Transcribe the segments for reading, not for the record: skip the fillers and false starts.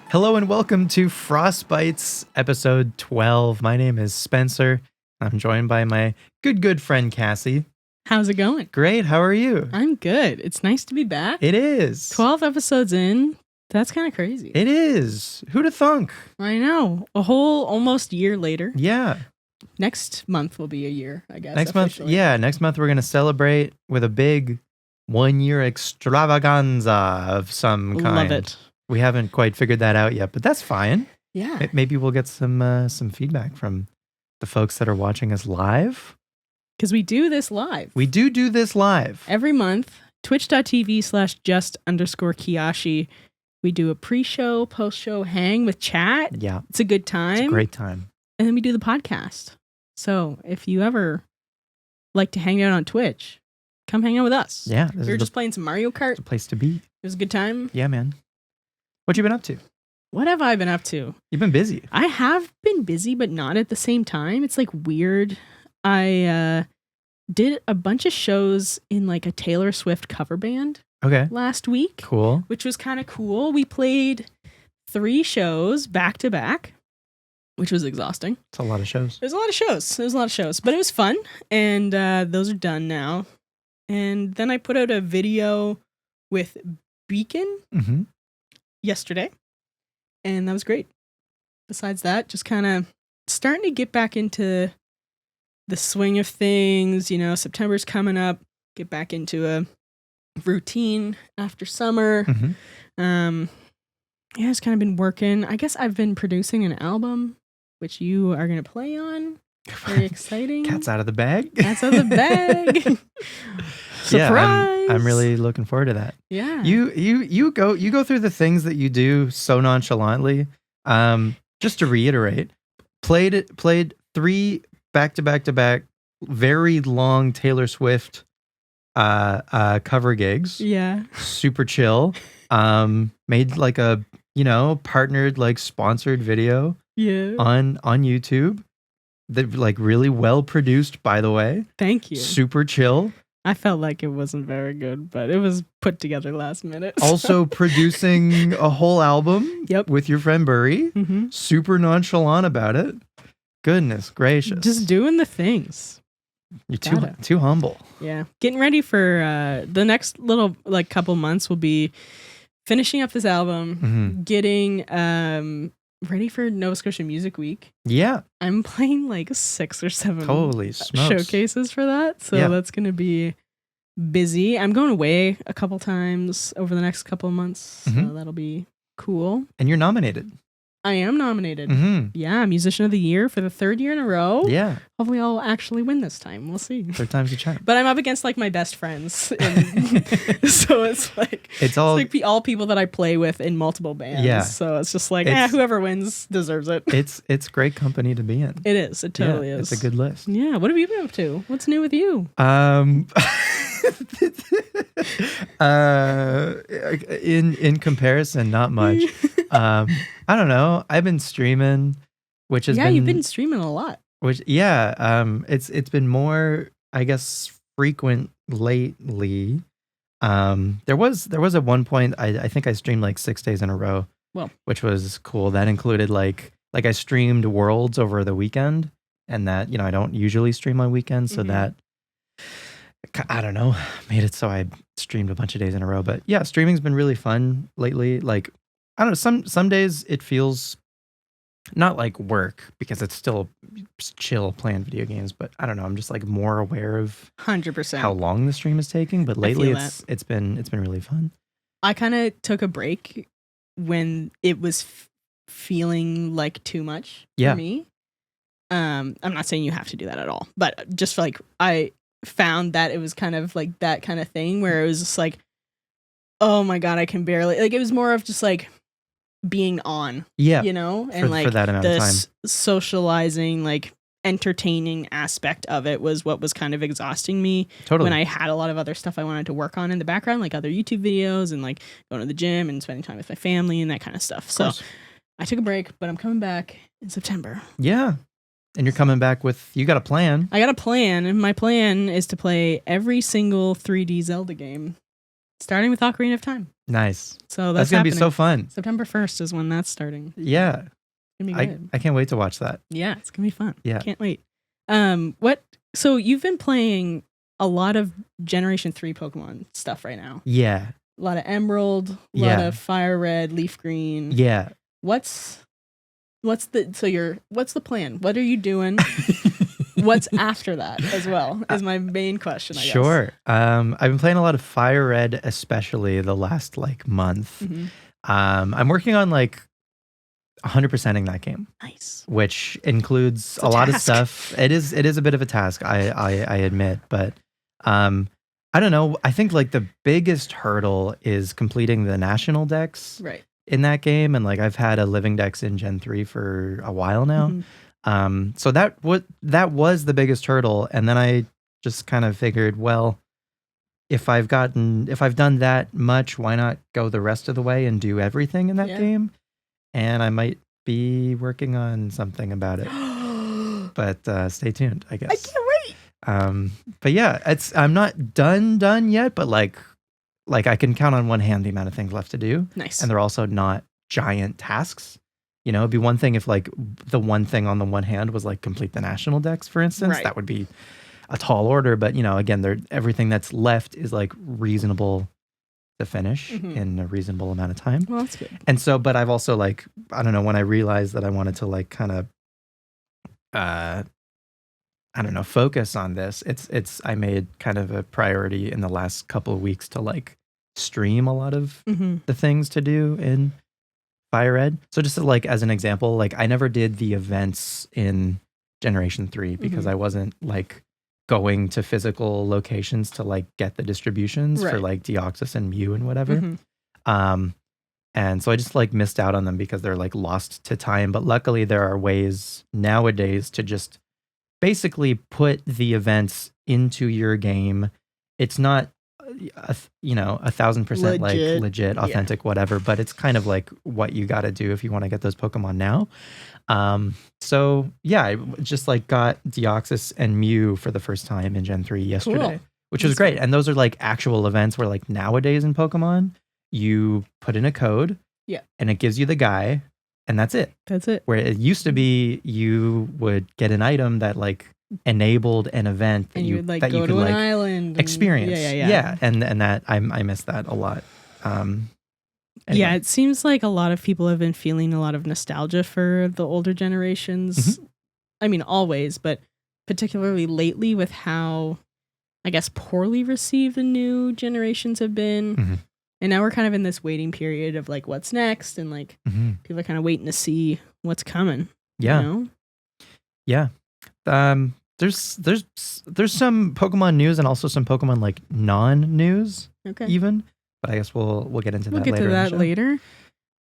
Hello and welcome to Frostbytes, episode 12. My name is Spencer. I'm joined by my good friend Cassie. How's it going? Great, how are you? I'm good. It's nice to be back. It is. 12 episodes in. That's kind of crazy. It is. Who'da thunk? I know. A whole almost year later. Yeah. Next month will be a year, I guess. Next month we're going to celebrate with a big 1 year extravaganza of some kind. Love it. We haven't quite figured that out yet, but that's fine. Yeah. Maybe we'll get some feedback from the folks that are watching us live. Because we do this live. We do this live. Every month, twitch.tv/just_Kiyashi. We do a pre-show, post-show hang with chat. Yeah. It's a good time. It's a great time. And then we do the podcast. So if you ever like to hang out on Twitch, come hang out with us. Yeah. We were just playing some Mario Kart. It's a place to be. It was a good time. Yeah, man. What you been up to? What have I been up to? You've been busy. I have been busy, but not at the same time. It's like weird. I did a bunch of shows in like a Taylor Swift cover band last week. Cool. Which was kind of cool. We played 3 shows back to back, which was exhausting. It's a lot of shows. There's a lot of shows, but it was fun. And those are done now. And then I put out a video with Beacon yesterday, and that was great. Besides that, just kind of starting to get back into the swing of things. You know, September's coming up, get back into a routine after summer. Yeah, it's kind of been working. I guess I've been producing an album, which you are going to play on. Very exciting. Cat's out of the bag. Cat's out of the bag. Surprise! Yeah, I'm really looking forward to that. Yeah. You go through the things that you do so nonchalantly. Just to reiterate, played 3 back very long Taylor Swift cover gigs. Yeah. Super chill. Made like a partnered like sponsored video. Yeah. On YouTube. That like really well produced, by the way. Thank you. Super chill. I felt like it wasn't very good, but it was put together last minute. Also producing a whole album with your friend Burry. Super nonchalant about it. Goodness gracious. Just doing the things. You're too humble. Yeah. Getting ready for the next little like couple months will be finishing up this album, getting ready for Nova Scotia Music Week. Yeah. I'm playing like 6 or 7 Holy smokes. showcases for that. So that's going to be busy. I'm going away a couple times over the next couple of months. So that'll be cool. And you're nominated. I am nominated. Yeah, Musician of the Year for the 3rd year in a row. Yeah. Hopefully I'll actually win this time. We'll see. 3rd time's a charm. But I'm up against like my best friends. So it's like it's all people that I play with in multiple bands. Yeah. So it's just like, whoever wins deserves it. It's great company to be in. It is. It totally is. It's a good list. Yeah. What have you been up to? What's new with you? In comparison, not much. I don't know. I've been streaming, which has been... you've been streaming a lot. It's been more, I guess, frequent lately. There was at one point I think I streamed like 6 days in a row. Well, which was cool. That included like I streamed Worlds over the weekend, and that I don't usually stream on weekends, so that I don't know, made it so I streamed a bunch of days in a row. But yeah, streaming's been really fun lately. Like, I don't know, some days it feels not like work because it's still chill playing video games, but I don't know, I'm just like more aware of 100% how long the stream is taking. But lately it's been really fun. I kind of took a break when it was feeling like too much for me. I'm not saying you have to do that at all, but just like I found that it was kind of like that kind of thing where it was just like, oh my God, I can barely, like, it was more of just like being on, and like for that amount of time. Socializing, like entertaining aspect of it was what was kind of exhausting me when I had a lot of other stuff I wanted to work on in the background, like other YouTube videos and like going to the gym and spending time with my family and that kind of stuff. So I took a break, but I'm coming back in September. Yeah. And you're coming back with, you got a plan. I got a plan, and my plan is to play every single 3D Zelda game starting with Ocarina of Time. Nice. So that's going to be so fun. September 1st is when that's starting. Yeah. It's going to be good. I can't wait to watch that. Yeah, it's going to be fun. Yeah. Can't wait. So you've been playing a lot of Generation 3 Pokemon stuff right now. Yeah. A lot of Emerald, a lot of Fire Red, Leaf Green. Yeah. What's the plan? What are you doing? What's after that as well is my main question, I guess. Sure. I've been playing a lot of Fire Red, especially the last like month. Mm-hmm. I'm working on like 100%ing that game. Nice. Which includes a lot of stuff. It is a bit of a task, I admit, but I don't know. I think like the biggest hurdle is completing the national decks in that game, and like I've had a living dex in Gen 3 for a while now. Mm-hmm. So that was the biggest hurdle, and then I just kind of figured, well, if I've done that much, why not go the rest of the way and do everything in that game? And I might be working on something about it. But stay tuned, I guess. I can't wait. But yeah, I'm not done yet, but like I can count on one hand the amount of things left to do. Nice. And they're also not giant tasks. You know, it'd be one thing if like the one thing on the one hand was like complete the national decks, for instance. That would be a tall order. But you know, again, everything that's left is like reasonable to finish in a reasonable amount of time. Well, that's good. And so, but I've also like, I don't know, when I realized that I wanted to like kind of focus on this, I made kind of a priority in the last couple of weeks to like stream a lot of the things to do in Fire Red. So just like as an example, like I never did the events in Generation 3 because I wasn't like going to physical locations to like get the distributions for like Deoxys and Mew and whatever. And so I just like missed out on them because they're like lost to time. But luckily there are ways nowadays to just basically put the events into your game. It's not 1,000% like legit, authentic, whatever, but it's kind of like what you got to do if you want to get those Pokemon now. So yeah, I just like got Deoxys and Mew for the first time in Gen 3 yesterday, which was great. And those are like actual events where like nowadays in Pokemon, you put in a code and it gives you the guy and that's it. That's it. Where it used to be you would get an item that like enabled an event that you would go to an island experience. Yeah. And that I miss that a lot. Anyway. Yeah, it seems like a lot of people have been feeling a lot of nostalgia for the older generations. I mean, always, but particularly lately with how, I guess, poorly received the new generations have been. And now we're kind of in this waiting period of like, what's next? And like, people are kind of waiting to see what's coming. Yeah. You know? Yeah. There's some Pokemon news and also some Pokemon like non-news even. But I guess we'll get into that later. We'll get to that later.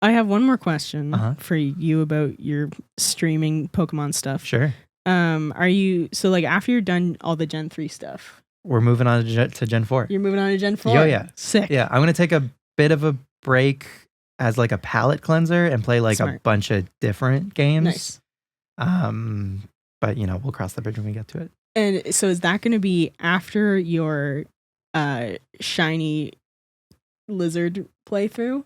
I have one more question for you about your streaming Pokemon stuff. Sure. Are you, so like after you're done all the Gen 3 stuff, we're moving on to Gen 4. You're moving on to Gen 4? Oh, yeah. Sick. Yeah, I'm going to take a bit of a break as like a palate cleanser and play like a bunch of different games. Nice. But, you know, we'll cross the bridge when we get to it. And so is that going to be after your shiny lizard playthrough?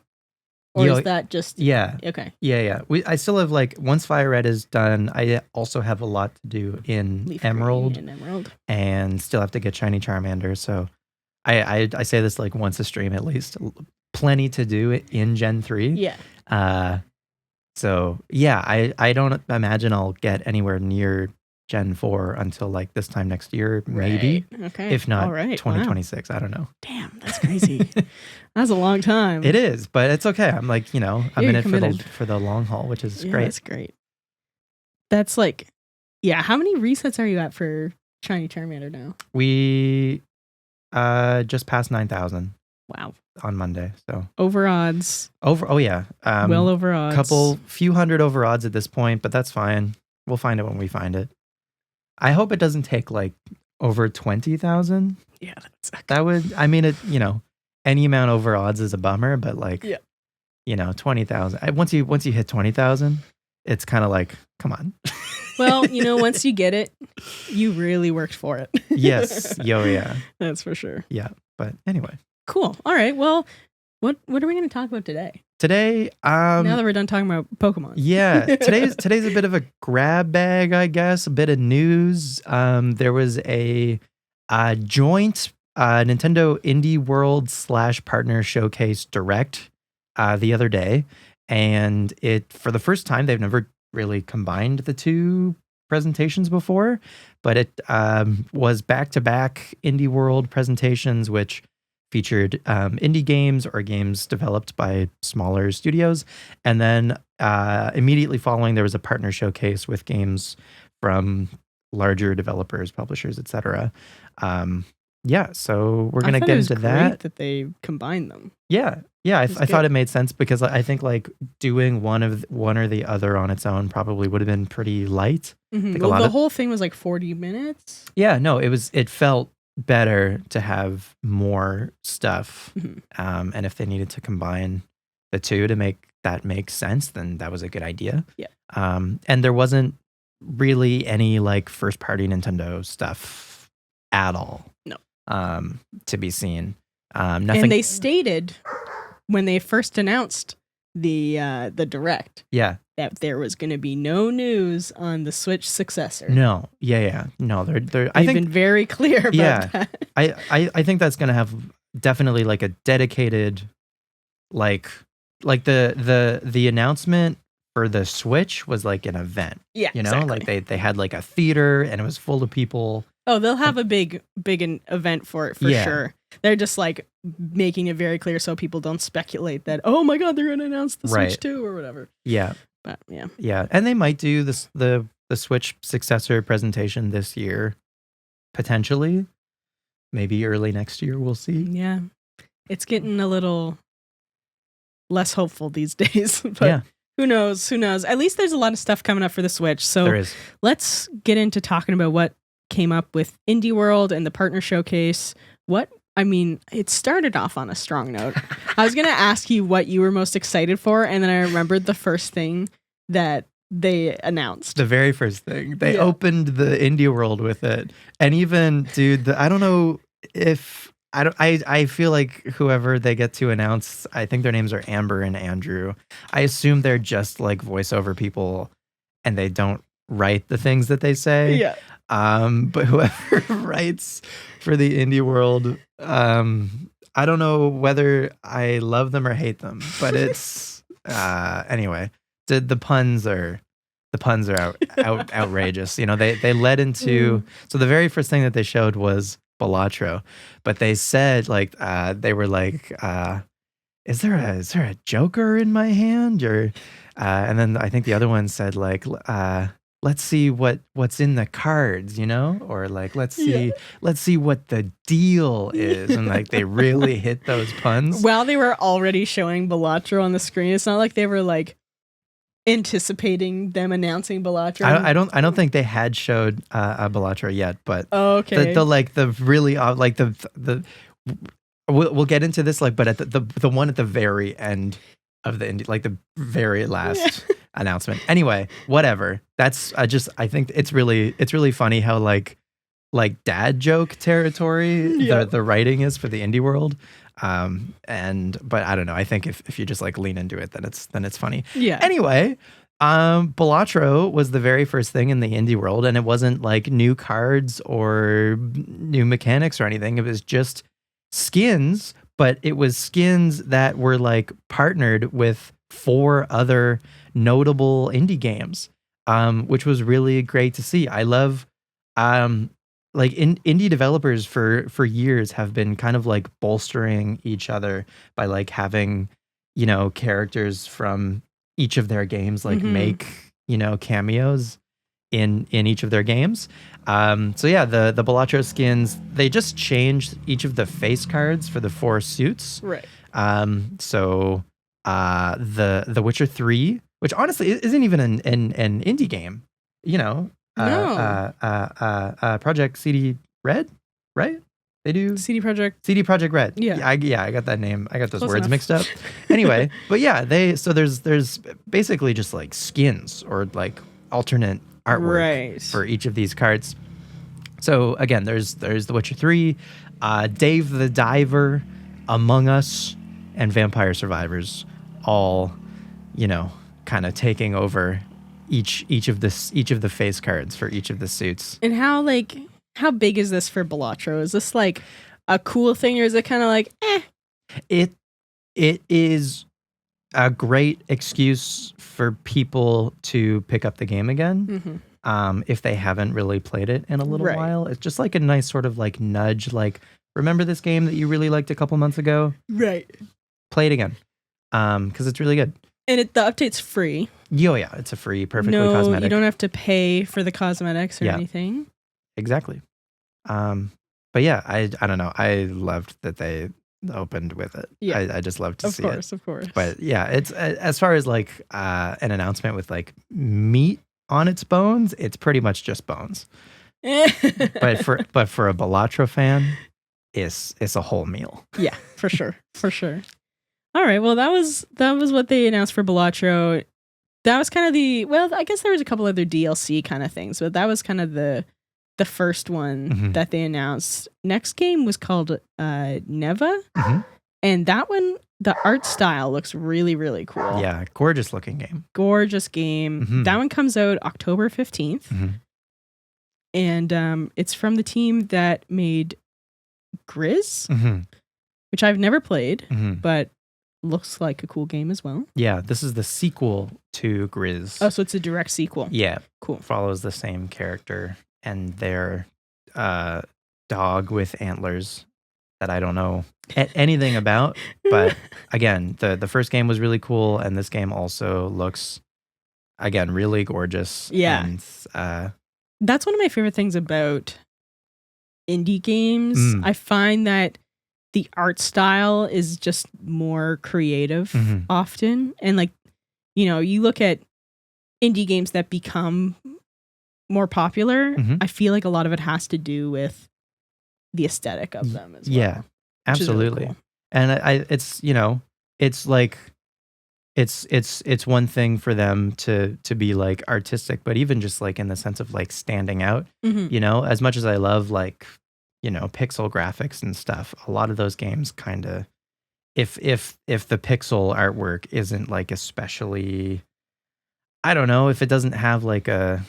Or is that just... Yeah. Okay. Yeah. I still have like, once Fire Red is done, I also have a lot to do in Leaf Emerald. Green and Emerald. And still have to get shiny Charmander. So I say this like once a stream at least. Plenty to do in Gen 3. Yeah. So yeah, I don't imagine I'll get anywhere near Gen 4 until like this time next year, maybe. Okay. If not 2026. Wow. I don't know. Damn, that's crazy. That's a long time. It is, but it's okay. I'm like, you know, I'm in it for the long haul, which is great. That's great. That's like, yeah, how many resets are you at for shiny Charmander now? We just passed 9,000. Wow. On Monday, so over odds. Oh yeah, well over odds. Few hundred over odds at this point, but that's fine. We'll find it when we find it. I hope it doesn't take like over 20,000. Yeah, that would. I mean, it. You know, any amount over odds is a bummer, but like, you know, 20,000. Once you hit 20,000, it's kind of like, come on. Well, you know, once you get it, you really worked for it. Yes. Yeah. That's for sure. Yeah. But anyway. Cool. All right. Well, what are we going to talk about today? Today, now that we're done talking about Pokemon. Yeah, today's a bit of a grab bag, I guess, a bit of news. There was a joint Nintendo Indie World / Partner Showcase Direct the other day, and it for the first time they've never really combined the two presentations before, but it was back-to-back Indie World presentations, which featured indie games or games developed by smaller studios. And then immediately following, there was a partner showcase with games from larger developers, publishers, etc. So we're going to get into that. That they combined them. Yeah. I thought it made sense because I think like doing one or the other on its own probably would have been pretty light. Mm-hmm. Well, the whole thing was like 40 minutes. Yeah, no, it felt better to have more stuff. Mm-hmm. And if they needed to combine the two to make that make sense, then that was a good idea. Yeah. And there wasn't really any like first party Nintendo stuff at all. No. To be seen. Nothing. And they stated when they first announced the Direct. Yeah. That there was going to be no news on the Switch successor. No, yeah. No, they've been very clear about that. I think that's going to have definitely like a dedicated, like the announcement for the Switch was like an event. Yeah, you know, exactly. like they had like a theater and it was full of people. Oh, they'll have a big event for it for sure. They're just like making it very clear so people don't speculate that, oh my God, they're going to announce the Switch 2 or whatever. Yeah. But yeah. Yeah. And they might do this, the Switch successor presentation this year, potentially. Maybe early next year, we'll see. Yeah. It's getting a little less hopeful these days. But who knows? At least there's a lot of stuff coming up for the Switch. So there is. Let's get into talking about what came up with Indie World and the partner showcase. It started off on a strong note. I was going to ask you what you were most excited for, and then I remembered the first thing that they announced. The very first thing. They opened the Indie World with it. And even, dude, I don't know if... I feel like whoever they get to announce, I think their names are Amber and Andrew. I assume they're just like voiceover people, and they don't write the things that they say. Yeah. But whoever writes for the Indie World, I don't know whether I love them or hate them, but it's anyway. The puns are outrageous. You know, they led into so the very first thing that they showed was Balatro, but they said like they were like, is there a Joker in my hand? Or and then I think the other one said like let's see what's in the cards, you know, or like let's see what the deal is, and like they really hit those puns. While they were already showing Balatro on the screen, it's not like they were like anticipating them announcing Balatro. I don't think they had showed Balatro yet, but okay, the really like the we'll get into this like, but at the one at the very end of the indie, like the very last announcement. Anyway, whatever. That's I think it's really funny how like dad joke territory the writing is for the Indie World. But I don't know. I think if you just like lean into it, then it's funny. Yeah. Anyway, Balatro was the very first thing in the Indie World, and it wasn't like new cards or new mechanics or anything. It was just skins, but it was skins that were like partnered with 4 other notable indie games, which was really great to see. I love like indie developers for years have been kind of like bolstering each other by like having, you know, characters from each of their games like make, you know, cameos in each of their games. So yeah, the Balatro skins, they just changed each of the face cards for the 4 suits. Right. So the Witcher 3, which honestly isn't even an indie game, you know. Project CD Red, right? They do CD Project Red. Yeah. I got that name. I got those Close words enough. mixed up. Anyway, but yeah, there's basically just like skins or like alternate artwork for each of these cards. So again, there's The Witcher 3, Dave the Diver, Among Us and Vampire Survivors all, kind of taking over each of the face cards for each of the suits. And how big is this for Balatro? Is this like a cool thing, or is it kind of like It is a great excuse for people to pick up the game again. If they haven't really played it in a little while. It's just like a nice sort of like nudge, like, remember this game that you really liked a couple months ago? Right. Play it again. Because it's really good. And the update's free. Oh yeah, it's a free, perfectly cosmetic. You don't have to pay for the cosmetics or anything. Exactly. But yeah, I don't know. I loved that they opened with it. Yeah. I just love to see it. Of course. But yeah, it's as far as like an announcement with like meat on its bones, it's pretty much just bones. but for a Balatro fan, it's a whole meal. Yeah, for sure. All right, well that was what they announced for Balatro. That was kind of I guess there was a couple other DLC kind of things, but that was kind of the first one that they announced. Next game was called Neva, and that one, the art style looks really, really cool. Yeah, gorgeous looking game. Gorgeous game. That one comes out October 15th, and it's from the team that made Grizz, which I've never played, but looks like a cool game as well. Yeah, this is the sequel to Grizz. Oh, so it's a direct sequel. Yeah, cool. Follows the same character and their dog with antlers that I don't know anything about. But again, the first game was really cool, and this game also looks, again, really gorgeous. Yeah. And that's one of my favorite things about indie games. I find that the art style is just more creative often. And like, you look at indie games that become more popular, I feel like a lot of it has to do with the aesthetic of them as well. Yeah, absolutely. Really cool. And it's like it's one thing for them to be like artistic, but even just like in the sense of like standing out, as much as I love like, pixel graphics and stuff, a lot of those games kind of, if the pixel artwork isn't like especially, I don't know, if it doesn't have like a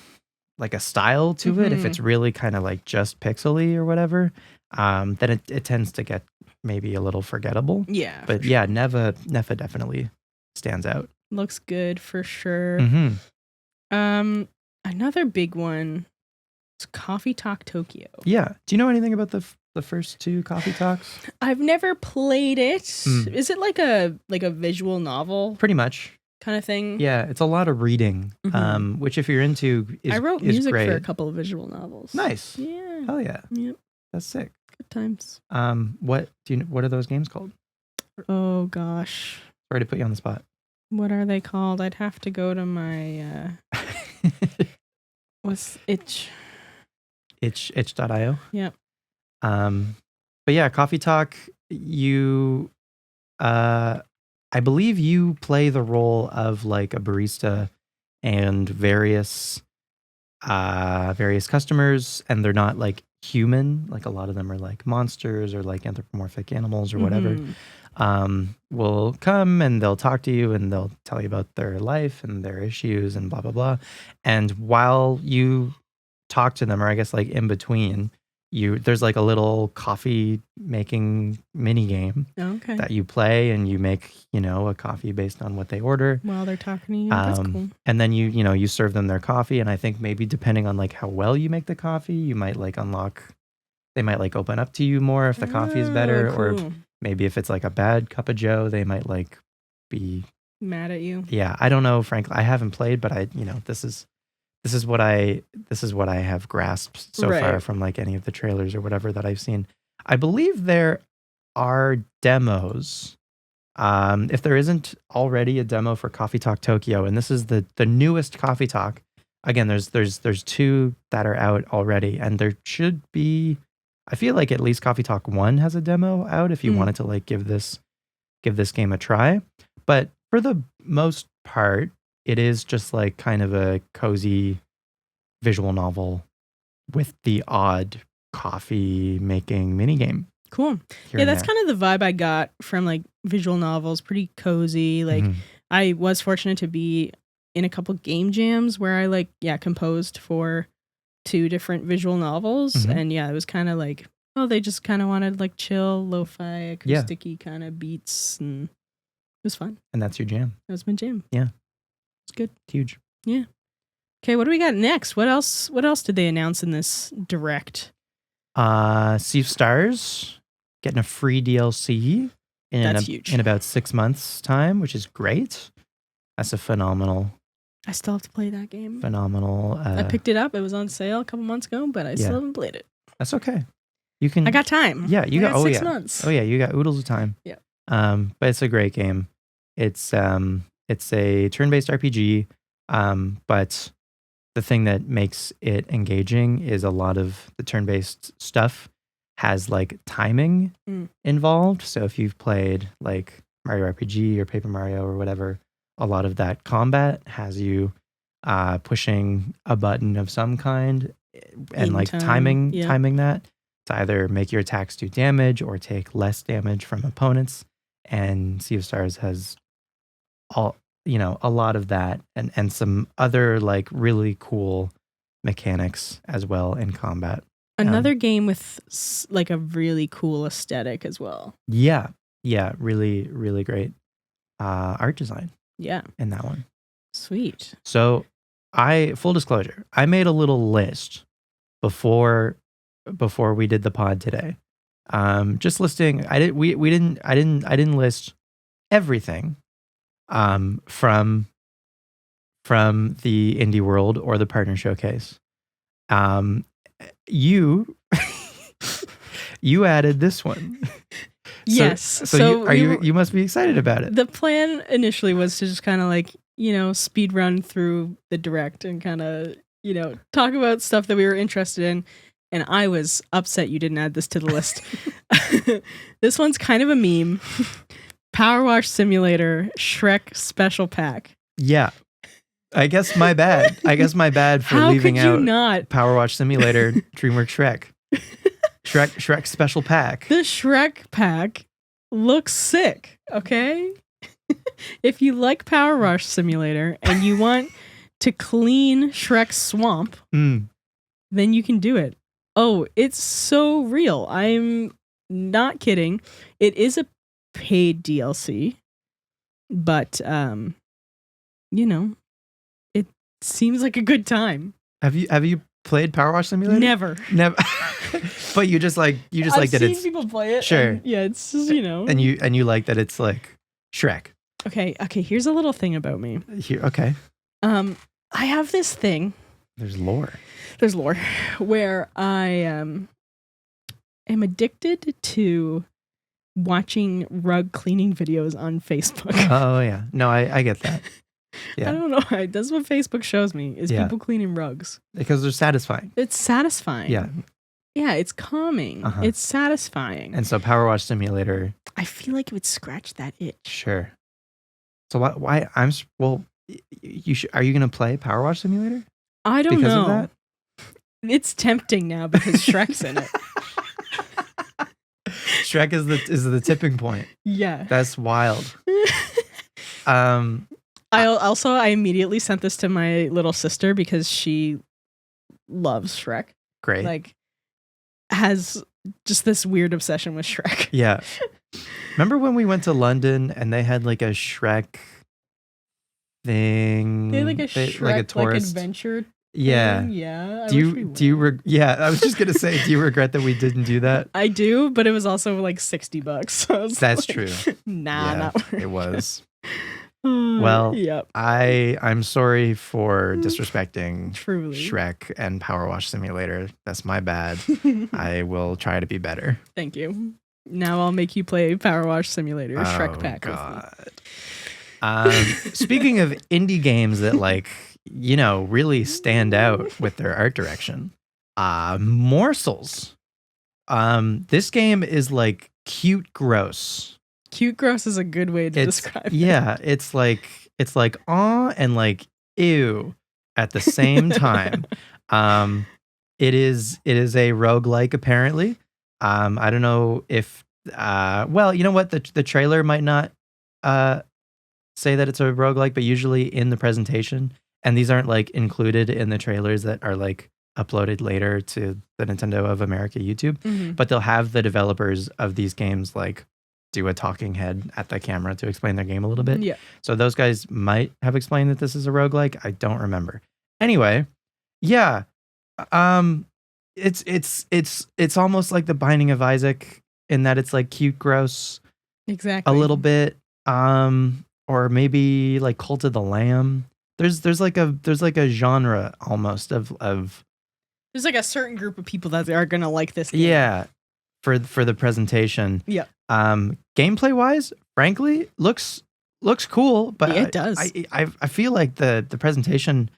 style to it, if it's really kind of like just pixely or whatever, then it tends to get maybe a little forgettable. Yeah. But yeah, Neva definitely stands out. Looks good for sure. Another big one is Coffee Talk Tokyo. Yeah. Do you know anything about the first two Coffee Talks? I've never played it. Is it like a visual novel? Pretty much. Kind of thing. Yeah, it's a lot of reading, which if you're into is I wrote is music great. for a couple of visual novels. Nice. Yeah. Hell yeah. Yep. That's sick. Good times. What are those games called? Oh gosh. Sorry to put you on the spot. What are they called? I'd have to go to my what's itch.io. Yep. But yeah, Coffee Talk, you I believe you play the role of like a barista and various customers, and they're not like human. Like a lot of them are like monsters or like anthropomorphic animals or whatever. Will come and they'll talk to you and they'll tell you about their life and their issues and blah, blah, blah. And while you talk to them, or I guess like in between, there's like a little coffee making mini game that you play, and you make, a coffee based on what they order while they're talking to you. That's cool. And then you serve them their coffee. And I think maybe depending on like how well you make the coffee, you might like they might like open up to you more if the coffee is better, cool. or maybe if it's like a bad cup of joe, they might like be mad at you. Yeah. I don't know, frankly, I haven't played, but this is what I have grasped so far from like any of the trailers or whatever that I've seen. I believe there are demos. If there isn't already a demo for Coffee Talk Tokyo, and this is the newest Coffee Talk. Again, there's two that are out already, and there should be. I feel like at least Coffee Talk 1 has a demo out if you wanted to like give this game a try. But for the most part, it is just like kind of a cozy visual novel with the odd coffee making minigame. Cool. Yeah, that's kind of the vibe I got from like visual novels. Pretty cozy. Like I was fortunate to be in a couple game jams where I composed for 2 different visual novels, and it was kind of like, they just kind of wanted like chill, lo-fi, acoustic-y kind of beats, and it was fun. And that's your jam. That was my jam. Yeah, it's good. Huge. Yeah. Okay, what do we got next? What else did they announce in this direct? Sea of Stars getting a free DLC That's huge. In about 6 months' time, which is great. That's a phenomenal. I still have to play that game. Phenomenal. I picked it up. It was on sale a couple months ago, but I still haven't played it. That's okay. You can. I got time. Yeah, you got 6 months. Oh yeah, you got oodles of time. Yeah. But it's a great game. It's a turn-based RPG. But the thing that makes it engaging is a lot of the turn-based stuff has like timing involved. So if you've played like Mario RPG or Paper Mario or whatever, a lot of that combat has you pushing a button of some kind and like timing that to either make your attacks do damage or take less damage from opponents. And Sea of Stars has a lot of that and some other like really cool mechanics as well in combat. Another game with like a really cool aesthetic as well. Yeah, really, really great art design. Yeah, in that one. Sweet. So, full disclosure, I made a little list before we did the pod today. Just listing. I didn't list everything from the indie world or the partner showcase. You added this one. Yes. So you must be excited about it. The plan initially was to just kind of like, speed run through the direct and kind of, talk about stuff that we were interested in. And I was upset you didn't add this to the list. This one's kind of a meme. Power Wash Simulator Shrek Special Pack. Yeah. I guess my bad for leaving out not? Power Wash Simulator DreamWorks Shrek. Shrek Special Pack. The Shrek Pack looks sick, okay? If you like Power Wash Simulator and you want to clean Shrek's swamp, then you can do it. Oh, it's so real. I'm not kidding. It is a paid DLC, but it seems like a good time. Have you played Power Wash Simulator? Never. But you just like that it's. I've seen people play it. Sure. Yeah, it's just, And you like that it's like Shrek. Okay. Here's a little thing about me. Okay. I have this thing. There's lore where I am addicted to watching rug cleaning videos on Facebook. Oh yeah. No, I get that. Yeah. I don't know why. That's what Facebook shows me is people cleaning rugs. Because they're satisfying. It's satisfying. Yeah. Yeah, it's calming. It's satisfying. And so Power Wash Simulator. I feel like it would scratch that itch. Sure. So why are you going to play Power Wash Simulator? I don't because know. Of that? It's tempting now because Shrek's in it. Shrek is the tipping point. Yeah. That's wild. I immediately sent this to my little sister because she loves Shrek. Great. Like, has just this weird obsession with Shrek. Yeah. Remember when we went to London and they had like a Shrek thing? They had like a Shrek like a tourist adventure. Yeah. Thing. Yeah. Yeah, I was just gonna say, do you regret that we didn't do that? I do, but it was also like $60. So that's true. Nah, not worth it was. Well, yep. I'm sorry for disrespecting Truly. Shrek and Power Wash Simulator. That's my bad. I will try to be better. Thank you. Now I'll make you play Power Wash Simulator Shrek Pack. God. Speaking of indie games that really stand out with their art direction, Morsels. This game is like cute gross. Cute gross is a good way to describe it. Yeah, it's like aw and like ew at the same time. It is a roguelike apparently. I don't know if well, you know what? The trailer might not say that it's a roguelike, but usually in the presentation, and these aren't like included in the trailers that are like uploaded later to the Nintendo of America YouTube, but they'll have the developers of these games like do a talking head at the camera to explain their game a little bit. Yeah. So those guys might have explained that this is a roguelike. I don't remember. Anyway, yeah. It's almost like The Binding of Isaac in that it's like cute, gross. Exactly. A little bit. Or maybe like Cult of the Lamb. There's like a genre almost of there's like a certain group of people that are gonna like this game. Yeah. For the presentation. Yeah. Gameplay wise, frankly, looks cool, but yeah, it does. I feel like the presentation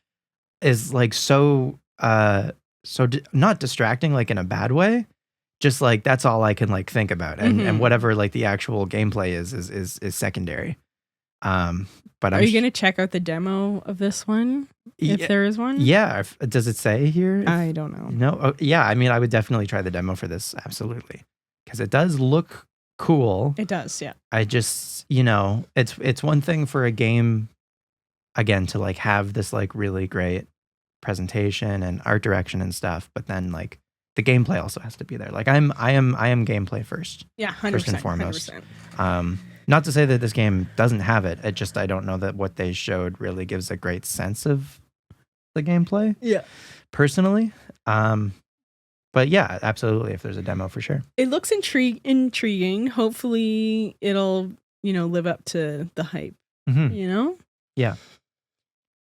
is like so not distracting like in a bad way. Just like that's all I can like think about, and whatever like the actual gameplay is secondary. But are you gonna check out the demo of this one if there is one? Yeah. Does it say here? I don't know. No. Oh, yeah. I mean, I would definitely try the demo for this. Absolutely, because it does look cool. It does. Yeah. I just it's one thing for a game again to like have this like really great presentation and art direction and stuff, but then like the gameplay also has to be there. Like I am gameplay first. Yeah, 100%, first and foremost. 100%. Not to say that this game doesn't have it. It just I don't know that what they showed really gives a great sense of the gameplay. Yeah. Personally. But yeah, absolutely. If there's a demo, for sure. It looks intriguing. Hopefully, it'll live up to the hype. Yeah.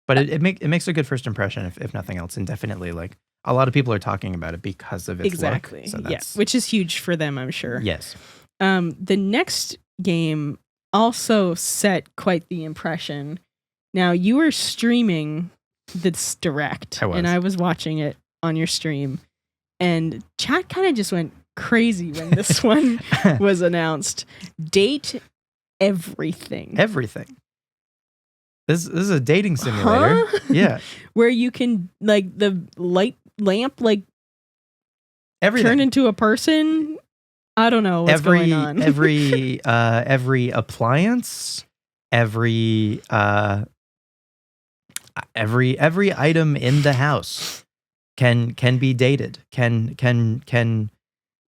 But it makes a good first impression, if nothing else, and definitely like a lot of people are talking about it because of its look. So that's, which is huge for them, I'm sure. Yes. The next game also set quite the impression. Now, you were streaming this direct, and I was watching it on your stream, and chat kind of just went crazy when this one was announced. Date everything. Everything. This is a dating simulator. Huh? Yeah. Where you can like the lamp like everything. Turn into a person. I don't know what's going on. every appliance, every item in the house can be dated. Can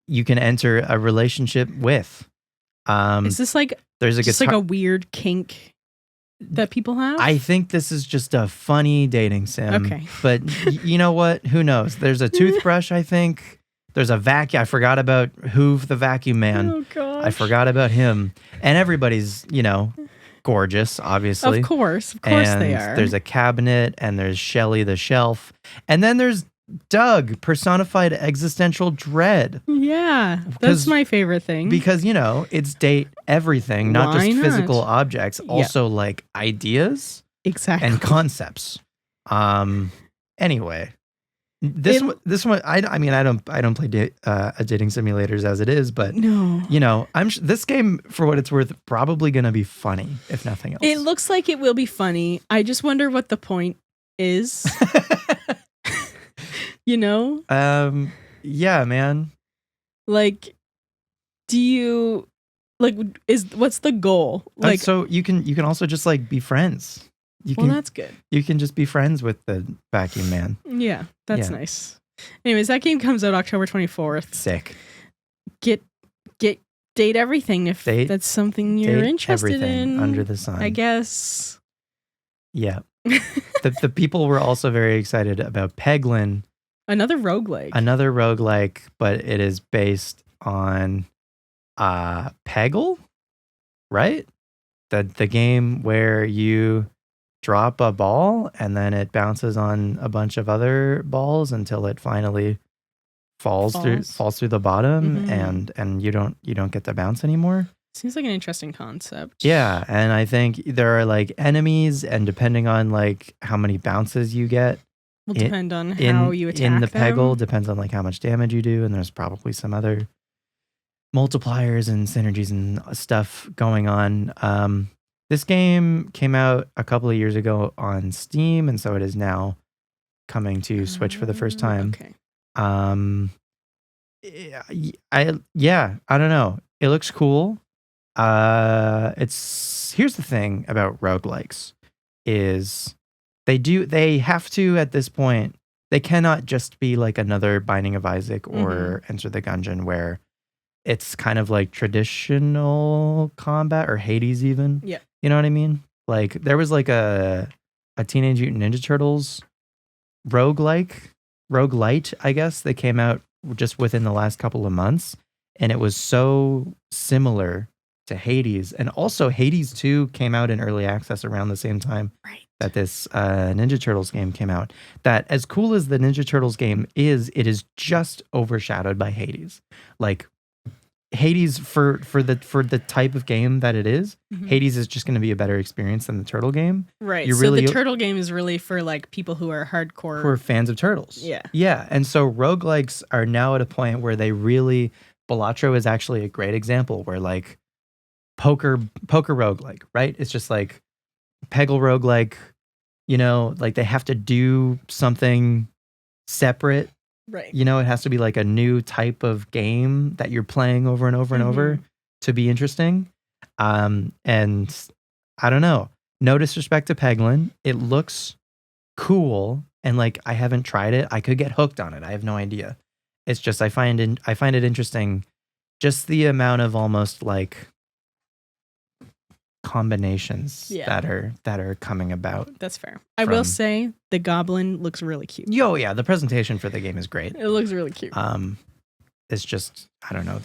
you can enter a relationship with. Is this like there's just like a weird kink that people have? I think this is just a funny dating sim. Okay. But you know what? Who knows? There's a toothbrush, I think. There's a vacuum. I forgot about Hoove the vacuum man. Oh, gosh. I forgot about him. And everybody's, gorgeous, obviously. Of course and they are. There's a cabinet, and there's Shelly the shelf. And then there's Doug, personified existential dread. Yeah, that's my favorite thing. Because, it's date everything, not just physical objects, also like ideas. Exactly. And concepts. Anyway. This one, I mean, I don't play dating simulators as it is, but no, this game, for what it's worth, probably gonna be funny if nothing else. It looks like it will be funny. I just wonder what the point is. Yeah, man. Like, do you what's the goal? Like, so you can also just like be friends. That's good. You can just be friends with the vacuum man. Yeah, that's nice. Anyways, that game comes out October 24th. Sick. Get date everything if that's something you're interested in. Under the sun, I guess. Yeah. the people were also very excited about Peglin. Another roguelike, but it is based on Peggle, right? The game where you drop a ball and then it bounces on a bunch of other balls until it finally falls through the bottom, and you don't get to bounce anymore. Seems like an interesting concept. Yeah, and I think there are like enemies, and depending on like how many bounces you get will depend on how you attack in the them. Peggle, depends on like how much damage you do, and there's probably some other multipliers and synergies and stuff going on. This game came out a couple of years ago on Steam, and so it is now coming to Switch for the first time. Okay. I don't know. It looks cool. It's here's the thing about roguelikes is they have to at this point, they cannot just be like another Binding of Isaac or Enter the Gungeon where it's kind of like traditional combat or Hades even. Yeah. You know what I mean? Like there was like a Teenage Mutant Ninja Turtles roguelite, I guess, that came out just within the last couple of months. And it was so similar to Hades. And also Hades 2 came out in early access around the same time that this Ninja Turtles game came out. That as cool as the Ninja Turtles game is, it is just overshadowed by Hades. Like Hades for the type of game that it is, Hades is just going to be a better experience than the Turtle game. Right. So the Turtle game is really for like people who are hardcore, who are fans of Turtles. Yeah. Yeah. And so roguelikes are now at a point where they really, Balatro is actually a great example where like poker roguelike, right? It's just like Peggle roguelike, you know, like they have to do something separate. Right. You know, it has to be like a new type of game that you're playing over and over and over to be interesting. And I don't know. No disrespect to Peglin. It looks cool. And like, I haven't tried it. I could get hooked on it. I have no idea. It's just, I find it interesting. Just the amount of almost like combinations that are coming about. That's fair. I will say the goblin looks really cute. Yo, yeah, the presentation for the game is great. It looks really cute. It's just I don't know.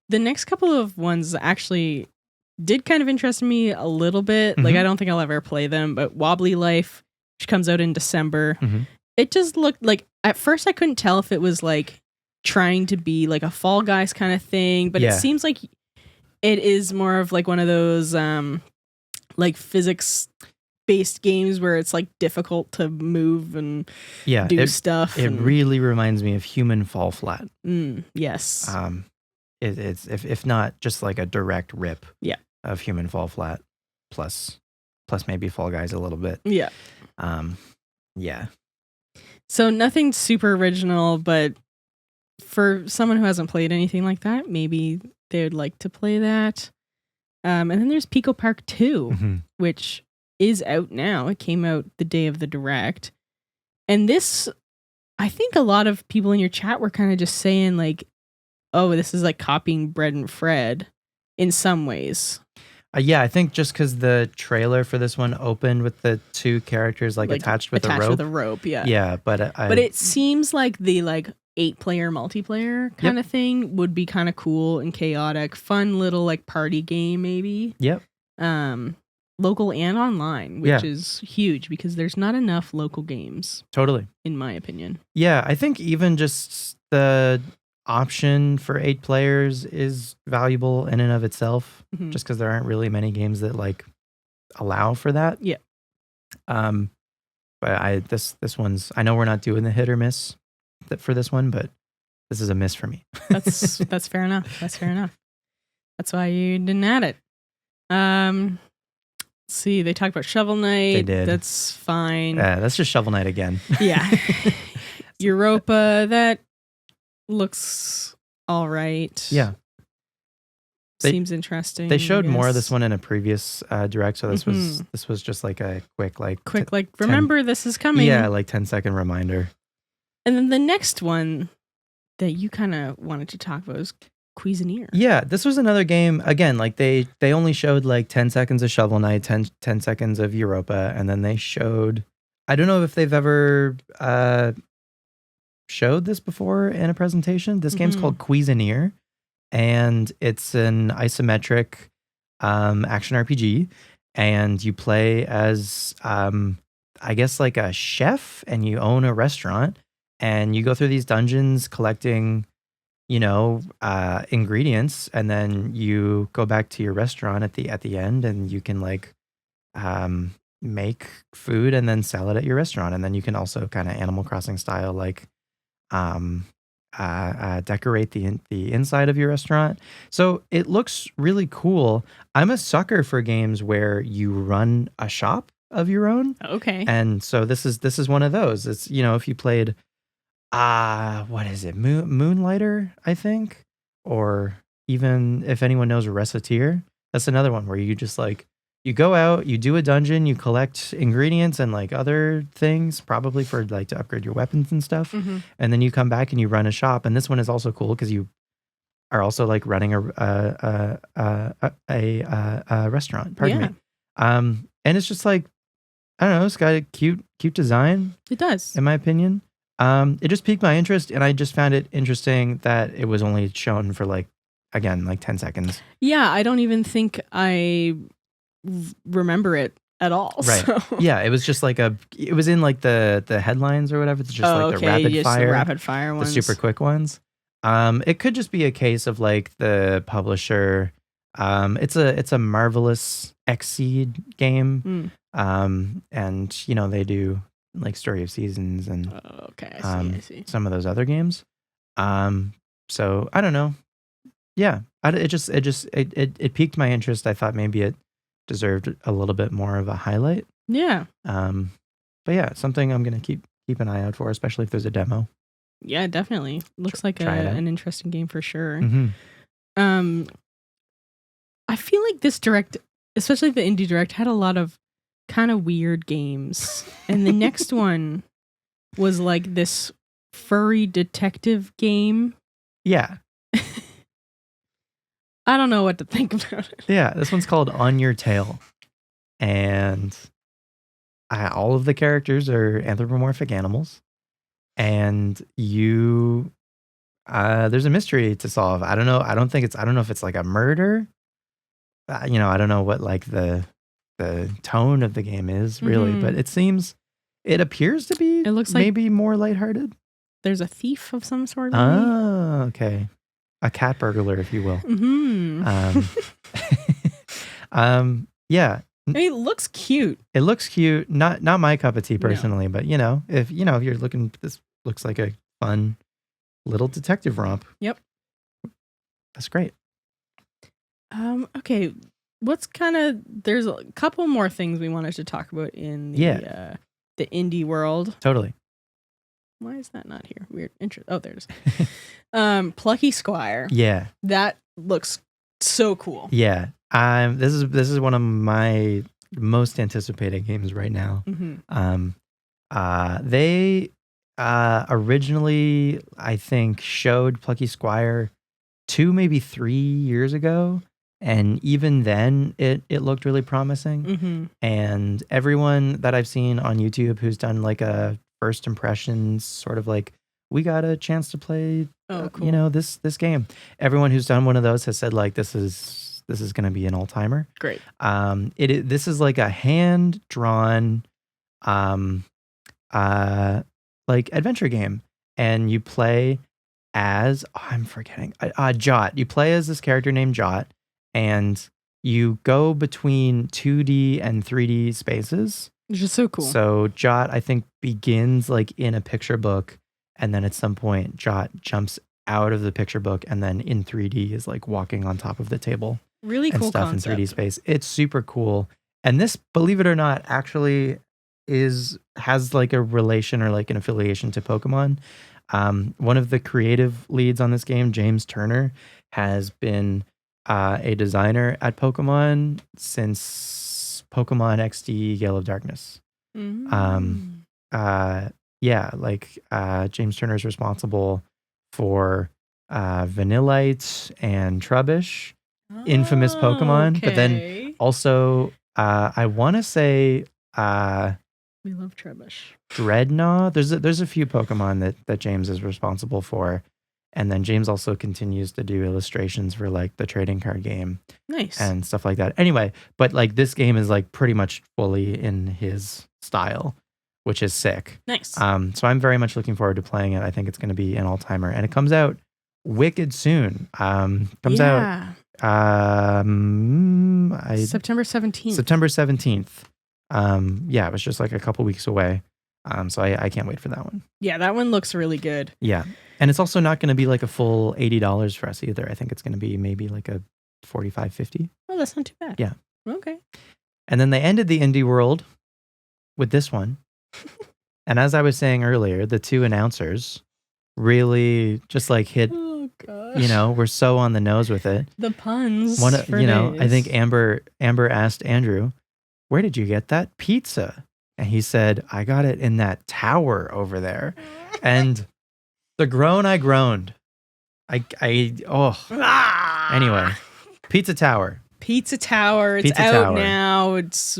The next couple of ones actually did kind of interest me a little bit. Like I don't think I'll ever play them, but Wobbly Life, which comes out in December. It just looked like at first I couldn't tell if it was like trying to be like a Fall Guys kind of thing, but it seems like it is more of like one of those like physics based games where it's like difficult to move and do stuff. It really reminds me of Human Fall Flat. Yes. It's if not just like a direct rip of Human Fall Flat plus maybe Fall Guys a little bit. Yeah. Yeah. So nothing super original, but for someone who hasn't played anything like that, maybe they would like to play that. And then there's Pico Park 2, which is out now. It came out the day of the Direct. And this, I think a lot of people in your chat were kind of just saying like, oh, this is like copying Bread and Fred in some ways. Yeah, I think just because the trailer for this one opened with the two characters like attached with a rope. Yeah. Yeah, but it seems like the like 8-player multiplayer kind of thing would be kind of cool and chaotic, fun little like party game maybe. Yep. Local and online, which is huge because there's not enough local games. Totally. In my opinion. Yeah, I think even just the option for 8 players is valuable in and of itself, just because there aren't really many games that like allow for that. Yeah. But this one's, I know we're not doing the hit or miss for this one, but this is a miss for me. That's fair enough. That's fair enough. That's why you didn't add it. Let's see, they talked about Shovel Knight. They did. That's fine. Yeah, that's just Shovel Knight again. Yeah. Europa, that looks all right. Yeah. Seems interesting. They showed more of this one in a previous direct, so this was just like a quick remember this is coming. Yeah, like 10-second reminder. And then the next one that you kind of wanted to talk about was Cuisinier. Yeah, this was another game. Again, like they only showed like 10 seconds of Shovel Knight, 10 seconds of Europa, and then they showed, I don't know if they've ever showed this before in a presentation. This game's called Cuisinier, and it's an isometric action RPG, and you play as I guess like a chef, and you own a restaurant, and you go through these dungeons collecting, you know, ingredients, and then you go back to your restaurant at the end, and you can like make food and then sell it at your restaurant, and then you can also kind of Animal Crossing style like decorate the inside of your restaurant. So it looks really cool. I'm a sucker for games where you run a shop of your own. Okay. And so this is one of those. It's, you know, if you played What is it? Moonlighter, I think, or even if anyone knows Recettear, that's another one where you just like you go out, you do a dungeon, you collect ingredients and like other things, probably for like to upgrade your weapons and stuff, and then you come back and you run a shop. And this one is also cool because you are also like running a restaurant. Pardon me. And it's just like I don't know, it's got a cute design. It does, in my opinion. It just piqued my interest, and I just found it interesting that it was only shown for like 10 seconds. Yeah, I don't even think I remember it at all. Right. So. Yeah, it was just like it was in like the headlines or whatever. It's just like the rapid fire ones. The super quick ones. It could just be a case of like the publisher. It's a Marvelous Xseed game. And you know, they do like Story of Seasons and I see. Some of those other games. So I don't know. Yeah, it piqued my interest. I thought maybe it deserved a little bit more of a highlight. Yeah. But yeah, something I'm gonna keep an eye out for, especially if there's a demo. Yeah, definitely. Looks like an interesting game for sure. I feel like this direct, especially the indie direct, had a lot of kind of weird games. And the next one was like this furry detective game. Yeah. I don't know what to think about it. Yeah, this one's called On Your Tail. And all of the characters are anthropomorphic animals. And you there's a mystery to solve. I don't know. I don't know if it's like a murder. I don't know what like the tone of the game is really, but it appears to be. It looks like maybe more lighthearted. There's a thief of some sort. Oh, okay, a cat burglar, if you will. Yeah. It looks cute. It looks cute. Not my cup of tea personally, but if you're looking, this looks like a fun little detective romp. Yep. That's great. Okay. There's a couple more things we wanted to talk about in the indie world. Totally. Why is that not here? Weird. Oh, there it is. Plucky Squire. Yeah. That looks so cool. Yeah. This is one of my most anticipated games right now. They originally, I think, showed Plucky Squire 2, maybe 3 years ago. And even then, it looked really promising. And everyone that I've seen on YouTube who's done like a first impressions, sort of like, we got a chance to play, cool. This game. Everyone who's done one of those has said like, this is going to be an all-timer. Great. This is like a hand-drawn, like adventure game, and you play as I'm forgetting Jot. You play as this character named Jot. And you go between 2D and 3D spaces. Which is so cool. So Jot, I think, begins like in a picture book. And then at some point, Jot jumps out of the picture book and then in 3D is like walking on top of the table. Really cool stuff concept. In 3D space. It's super cool. And this, believe it or not, actually has like a relation or like an affiliation to Pokemon. One of the creative leads on this game, James Turner, has been a designer at Pokemon since Pokemon XD Gale of Darkness. James Turner is responsible for Vanillite and Trubbish, infamous Pokemon. Okay. But then also, I want to say, we love Trubbish. Dreadnought. There's a few Pokemon that James is responsible for. And then James also continues to do illustrations for like the trading card game. Nice. And stuff like that. Anyway, but like this game is like pretty much fully in his style, which is sick. Nice. So I'm very much looking forward to playing it. I think it's going to be an all-timer. And it comes out wicked soon. Comes out September 17th. September 17th. It was just like a couple weeks away. So I can't wait for that one. Yeah, that one looks really good. Yeah. And it's also not going to be like a full $80 for us either. I think it's going to be maybe like a $45, $50. Oh, that's not too bad. Yeah. Okay. And then they ended the indie world with this one. And as I was saying earlier, the two announcers really just like hit, Oh gosh. we're so on the nose with it. The puns. I think Amber asked Andrew, "Where did you get that pizza?" And he said, "I got it in that tower over there." And the groan I groaned. Anyway, Pizza Tower. Pizza Tower. It's Pizza out Tower. now. It's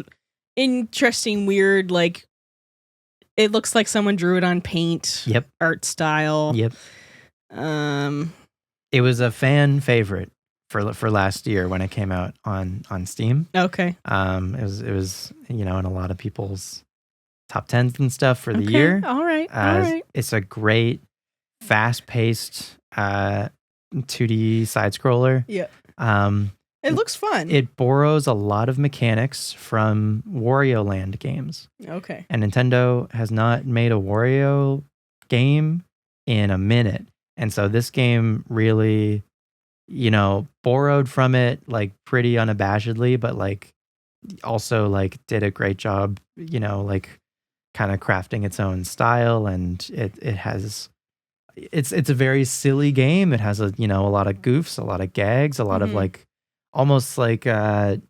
interesting, weird, like it looks like someone drew it on paint. Yep. Art style. Yep. It was a fan favorite for last year when it came out on Steam. Okay. It was in a lot of people's top 10s and stuff for the year. All right. It's a great fast-paced 2D side scroller. Yeah. It looks fun. It borrows a lot of mechanics from Wario Land games. Okay. And Nintendo has not made a Wario game in a minute. And so this game really, borrowed from it like pretty unabashedly, but like also like did a great job, like kind of crafting its own style. And it's a very silly game. It has a lot of goofs, a lot of gags, a lot of like almost like 90s,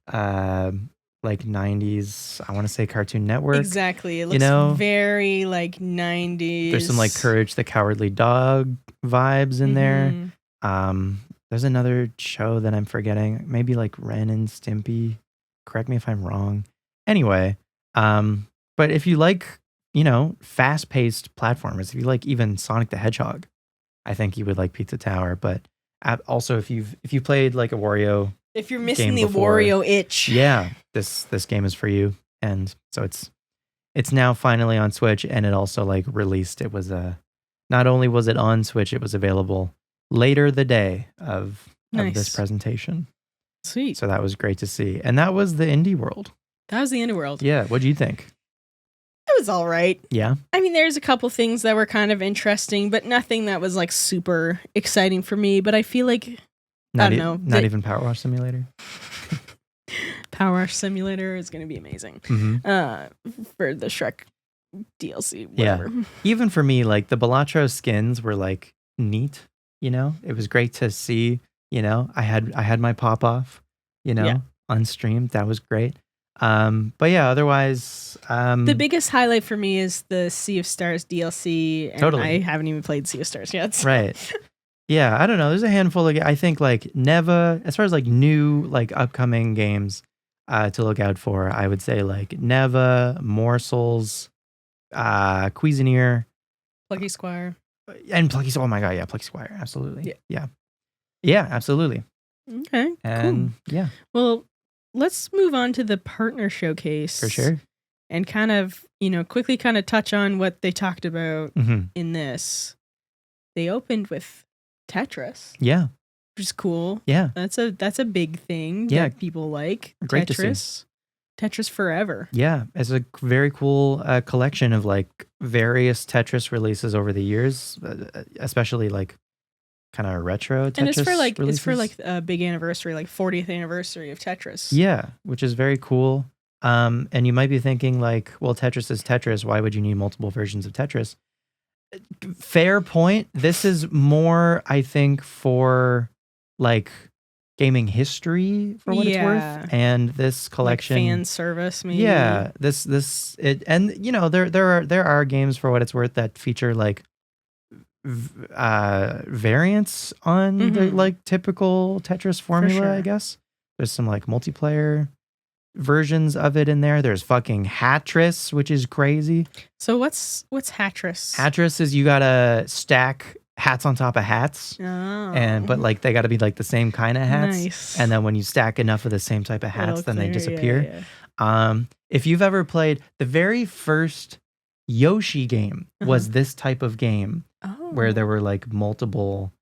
I want to say Cartoon Network. Exactly. It looks very like 90s. There's some like Courage the Cowardly Dog vibes in there. There's another show that I'm forgetting, maybe like Ren and Stimpy. Correct me if I'm wrong. Anyway, but if you like, fast-paced platformers, if you like even Sonic the Hedgehog, I think you would like Pizza Tower. But also, if you played like a Wario, if you're missing the Wario itch, yeah, this game is for you. And so it's now finally on Switch, and it also like released. It was not only was it on Switch, it was available later the day of this presentation. Sweet. So that was great to see. And that was the indie world. That was the indie world. Yeah. What do you think? It was all right. Yeah. I mean, there's a couple things that were kind of interesting, but nothing that was like super exciting for me. But I feel like, I don't know. Not even Power Wash Simulator? Power Wash Simulator is going to be amazing for the Shrek DLC. Whatever. Yeah. Even for me, like the Balatro skins were like neat. It was great to see. I had my pop off. On stream. That was great. But yeah, otherwise, the biggest highlight for me is the Sea of Stars DLC. And totally. I haven't even played Sea of Stars yet. So. Right. Yeah, I don't know. There's a handful of, I think like Neva, as far as like new, like upcoming games to look out for, I would say like Neva, Morsels, Cuisinart, Plucky Squire. And Plucky Squire. Oh my God. Yeah. Plucky Squire. Absolutely. Yeah, absolutely. Okay. And cool. Yeah. Well, let's move on to the partner showcase. For sure. And kind of, quickly kind of touch on what they talked about in this. They opened with Tetris. Yeah. Which is cool. Yeah. That's a big thing that people like. Great Tetris. To see. Tetris Forever. Yeah. It's a very cool collection of like various Tetris releases over the years, especially like kind of retro Tetris. And it's releases. for a big anniversary, like 40th anniversary of Tetris. Yeah, which is very cool. And you might be thinking like, well, Tetris is Tetris. Why would you need multiple versions of Tetris? Fair point. This is more, I think, for like gaming history for what it's worth. And this collection, like fan service, maybe. Yeah, there are games for what it's worth that feature like variants on the like typical Tetris formula. I guess there's some like multiplayer versions of it in there. There's fucking Hatris, which is crazy. So what's Hatris? Hatris is you gotta stack hats on top of hats, but like they gotta be like the same kind of hats. Nice. And then when you stack enough of the same type of hats, then they disappear. Yeah. If you've ever played the very first Yoshi game, was this type of game. Where there were like multiple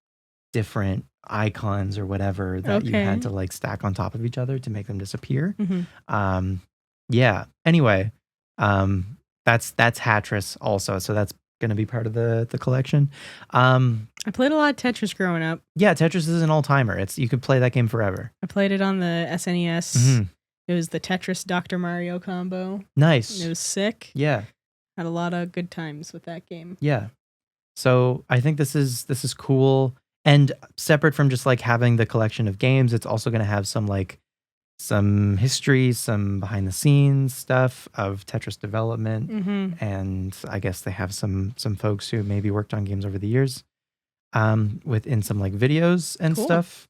different icons or whatever that you had to like stack on top of each other to make them disappear. Yeah. Anyway, that's Hatris also. So that's going to be part of the collection. I played a lot of Tetris growing up. Yeah, Tetris is an all-timer. You could play that game forever. I played it on the SNES. It was the Tetris Dr. Mario combo. Nice. It was sick. Yeah. Had a lot of good times with that game. Yeah. So I think this is cool. And separate from just like having the collection of games, it's also going to have some history, some behind the scenes stuff of Tetris development. Mm-hmm. And I guess they have some folks who maybe worked on games over the years within some like videos and stuff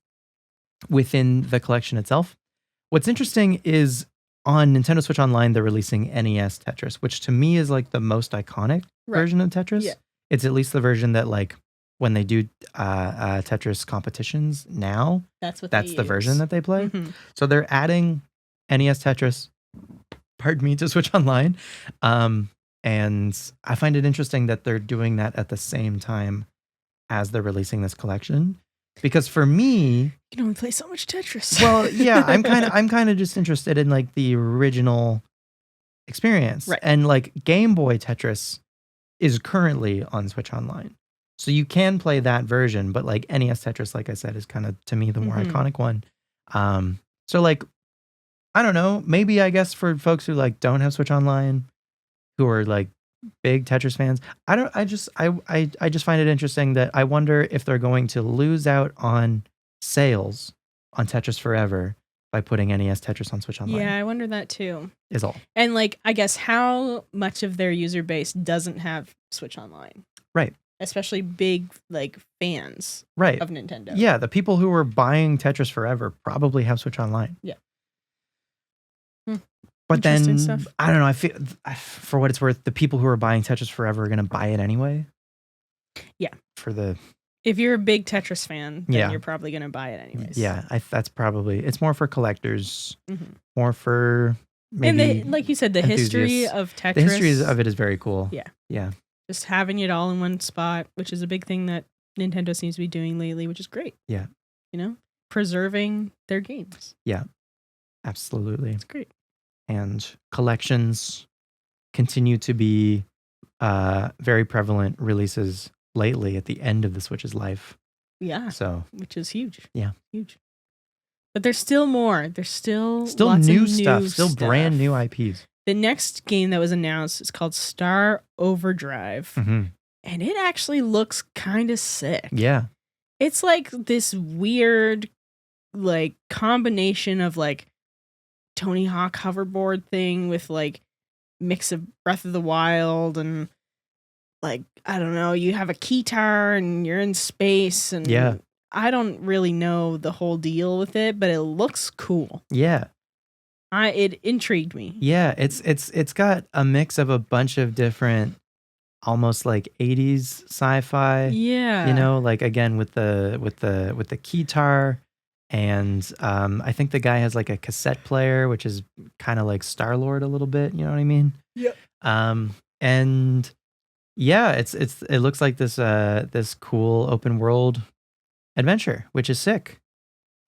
within the collection itself. What's interesting is on Nintendo Switch Online, they're releasing NES Tetris, which to me is like the most iconic version of Tetris. Yeah. It's at least the version that like when they do Tetris competitions now, that's the version that they play. Mm-hmm. So they're adding NES Tetris, to Switch Online. And I find it interesting that they're doing that at the same time as they're releasing this collection. Because for me, you can only play so much Tetris. Well, yeah, I'm kind of just interested in like the original experience. Right. And like Game Boy Tetris is currently on Switch Online. So you can play that version, but like NES Tetris, like I said, is kind of to me the more iconic one. So like I don't know, maybe I guess for folks who like don't have Switch Online, who are like big Tetris fans, I just find it interesting that I wonder if they're going to lose out on sales on Tetris Forever by putting NES Tetris on Switch Online. Yeah, I wonder that too. Is all. And like, I guess how much of their user base doesn't have Switch Online? Right. Especially big like fans of Nintendo. Yeah, the people who were buying Tetris Forever probably have Switch Online. Yeah. But then, stuff. I don't know, I feel, for what it's worth, the people who are buying Tetris Forever are going to buy it anyway. Yeah. If you're a big Tetris fan, then you're probably going to buy it anyways. Yeah, that's probably, it's more for collectors, more for maybe and like you said, the history of Tetris. The history of it is very cool. Yeah. Yeah. Just having it all in one spot, which is a big thing that Nintendo seems to be doing lately, which is great. Yeah. You know, preserving their games. Yeah. Absolutely. It's great. And collections continue to be very prevalent releases lately at the end of the Switch's life. Yeah. So, which is huge. Yeah. Huge. But there's still more. There's still lots new stuff. Still brand new IPs. The next game that was announced is called Star Overdrive. Mm-hmm. And it actually looks kind of sick. Yeah. It's like this weird like combination of like Tony Hawk hoverboard thing with like mix of Breath of the Wild and like, I don't know, you have a keytar and you're in space and I don't really know the whole deal with it, but it looks cool. Yeah. It intrigued me. Yeah, it's got a mix of a bunch of different almost like 80s sci-fi. Yeah. You know, like again with the keytar. And I think the guy has like a cassette player, which is kind of like Star-Lord a little bit. You know what I mean? Yep. And yeah, it looks like this cool open world adventure, which is sick.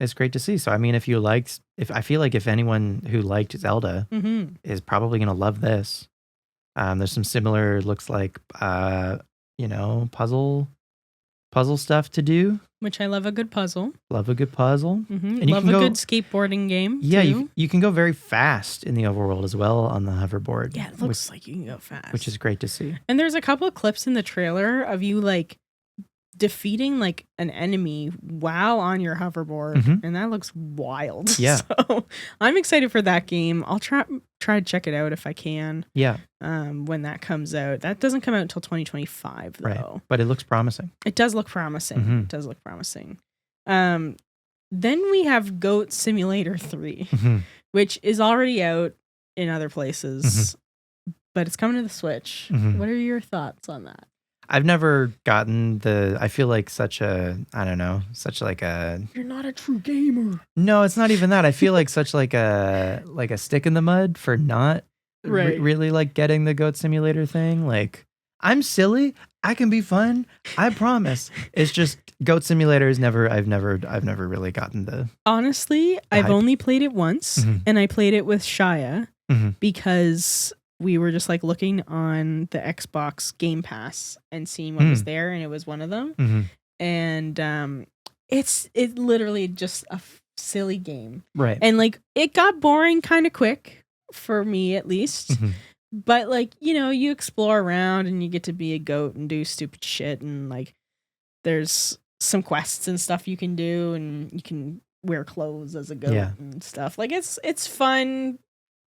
It's great to see. So I mean, if I feel like if anyone who liked Zelda is probably gonna love this. There's some similar looks like puzzle stuff to do. Which I love a good puzzle. Love a good puzzle. Mm-hmm. And love a good skateboarding game. Yeah, too. You can go very fast in the overworld as well on the hoverboard. Yeah, it looks like you can go fast. Which is great to see. And there's a couple of clips in the trailer of you like defeating like an enemy while on your hoverboard. And that looks wild. Yeah. So I'm excited for that game. I'll try to check it out if I can. Yeah. When that comes out. That doesn't come out until 2025 though. Right. But it looks promising. It does look promising. It does look promising. Then we have Goat Simulator 3, which is already out in other places, but it's coming to the Switch. What are your thoughts on that? I've never gotten I feel like you're not a true gamer. No, it's not even that. I feel like such like a stick in the mud for not really like getting the Goat Simulator thing. Like, I'm silly. I can be fun. I promise. It's just Goat Simulator is I've never really gotten the. Honestly, I've hype. only played it once, and I played it with Shia because we were just like looking on the Xbox Game Pass and seeing what was there, and it was one of them. And it's literally just a silly game, right? And like it got boring kind of quick for me, at least. But like, you explore around and you get to be a goat and do stupid shit, and like there's some quests and stuff you can do, and you can wear clothes as a goat and stuff. Like it's fun.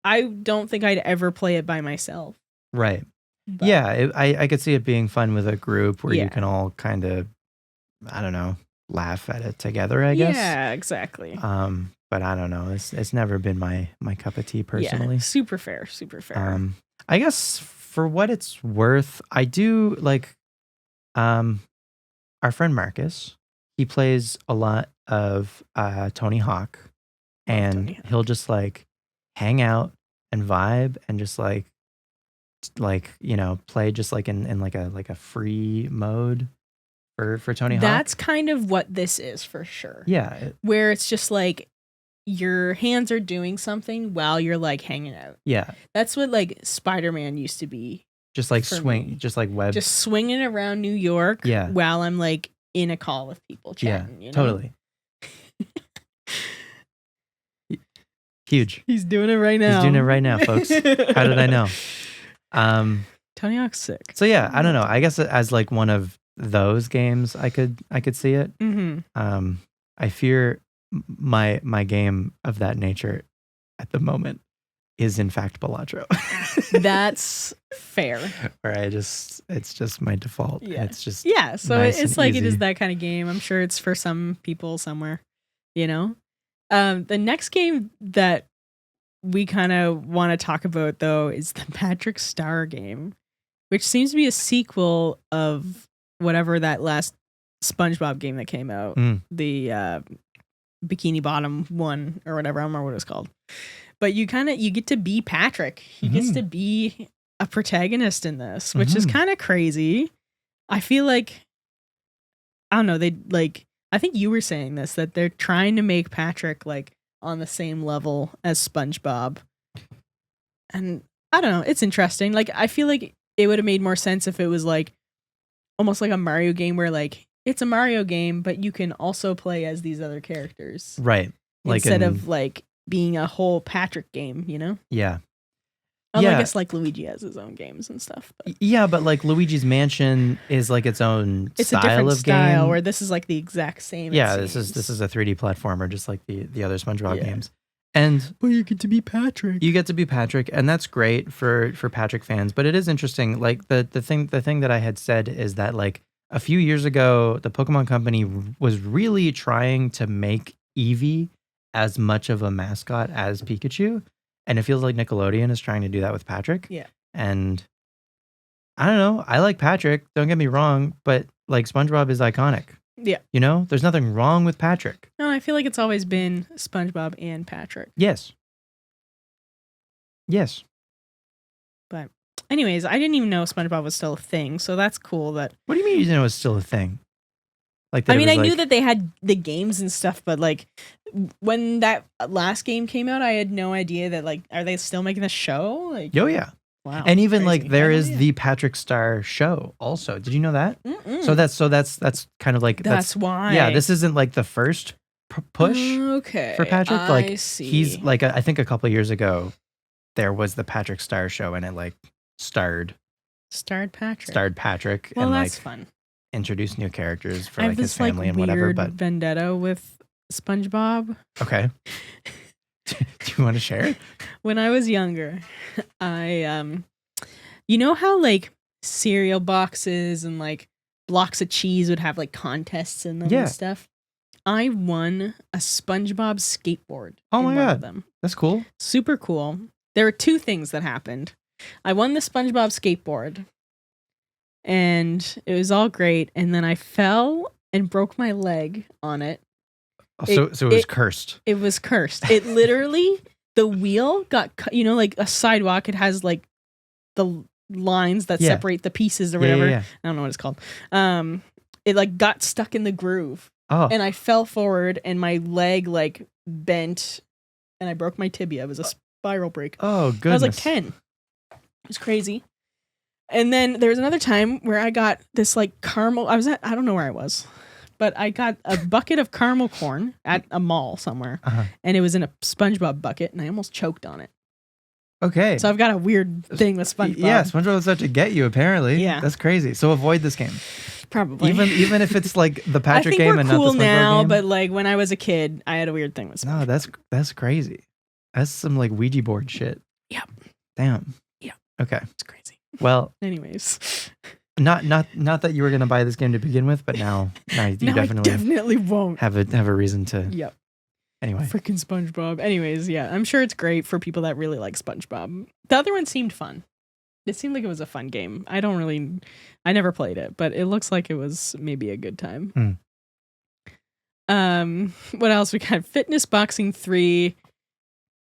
I don't think I'd ever play it by myself. Right. But, yeah, I could see it being fun with a group where you can all kind of, I don't know, laugh at it together, I guess. Yeah, exactly. But I don't know. It's never been my cup of tea personally. Yeah, super fair. I guess for what it's worth, I do like our friend Marcus. He plays a lot of Tony Hawk, and he'll just like hang out and vibe and just like play just like in like a free mode for Tony Hawk. That's kind of what this is for sure. Yeah. Where it's just like your hands are doing something while you're like hanging out. Yeah. That's what like Spider-Man used to be. Just like swing, just like web. Just swinging around New York while I'm like in a call with people chatting. Yeah, totally. Huge. He's doing it right now. Folks. How did I know? Tony Hawk's sick. So yeah, I don't know. I guess as like one of those games, I could see it. Mm-hmm. I fear my game of that nature at the moment is in fact Balatro. That's fair. Where it's just my default. Yeah. It's just so nice it's like easy. it is that kind of game. I'm sure it's for some people somewhere. The next game that we kind of want to talk about though is the Patrick Star game, which seems to be a sequel of whatever that last SpongeBob game that came out, the Bikini Bottom one or whatever. I don't remember what it was called. But you get to be Patrick. He gets to be a protagonist in this, which is kind of crazy. I feel like, I don't know, I think you were saying this, that they're trying to make Patrick like on the same level as SpongeBob. And I don't know, it's interesting. Like, I feel like it would have made more sense if it was like almost like a Mario game where like it's a Mario game, but you can also play as these other characters. Right. Instead of like being a whole Patrick game, Yeah. I guess like Luigi has his own games and stuff. But. Yeah, but like Luigi's Mansion is like its own it's style a different of style game. where this is like the exact same. Yeah, this is a 3D platformer just like the other SpongeBob games. And but you get to be Patrick. You get to be Patrick, and that's great for Patrick fans. But it is interesting. Like the thing that I had said is that like a few years ago, the Pokemon Company was really trying to make Eevee as much of a mascot as Pikachu. And it feels like Nickelodeon is trying to do that with Patrick. Yeah. And I don't know. I like Patrick. Don't get me wrong. But like SpongeBob is iconic. Yeah. There's nothing wrong with Patrick. No, I feel like it's always been SpongeBob and Patrick. Yes. But anyways, I didn't even know SpongeBob was still a thing. So that's cool that. What do you mean you didn't know it was still a thing? Like I knew that they had the games and stuff, but like when that last game came out, I had no idea that like, are they still making the show? Like, oh yeah, wow, and even crazy. like there is the Patrick Star show. Also, did you know that? Mm-mm. So that's kind of like that's why. Yeah, this isn't like the first push. Okay, for Patrick. Like I see. He's like I think a couple of years ago, there was the Patrick Star show, and it like starred Patrick. Well, and that's like fun. Introduce new characters for I like have his this family like and whatever. weird But vendetta with SpongeBob. Okay. Do you want to share it? When I was younger, I you know how like cereal boxes and like blocks of cheese would have like contests in them and stuff? I won a SpongeBob skateboard. Oh my God. Of them. That's cool. Super cool. There were two things that happened. I won the SpongeBob skateboard. And it was all great. And then I fell and broke my leg on it. So it was cursed. It was cursed. It literally, the wheel got cut, like a sidewalk. It has like the lines that separate the pieces or whatever. Yeah. I don't know what it's called. It like got stuck in the groove. Oh. And I fell forward and my leg like bent and I broke my tibia. It was a spiral break. Oh, goodness. I was like 10. It was crazy. And then there was another time where I got this like caramel. I don't know where I was, but I got a bucket of caramel corn at a mall somewhere. And it was in a SpongeBob bucket and I almost choked on it. Okay. So I've got a weird thing with SpongeBob. Yeah, SpongeBob was out to get you, apparently. Yeah. That's crazy. So avoid this game. Probably. Even if it's like the Patrick game and cool not the SpongeBob now, game. but like when I was a kid, I had a weird thing with SpongeBob. No, that's crazy. That's some like Ouija board shit. Yeah. Damn. Yeah. Okay. It's crazy. Well, anyways. Not that you were gonna buy this game to begin with, but now you definitely won't have a reason to. Yep. Anyway. Freaking SpongeBob. Anyways, yeah, I'm sure it's great for people that really like SpongeBob. The other one seemed fun. It seemed like it was a fun game. I never played it, but it looks like it was maybe a good time. What else we got? Fitness Boxing 3.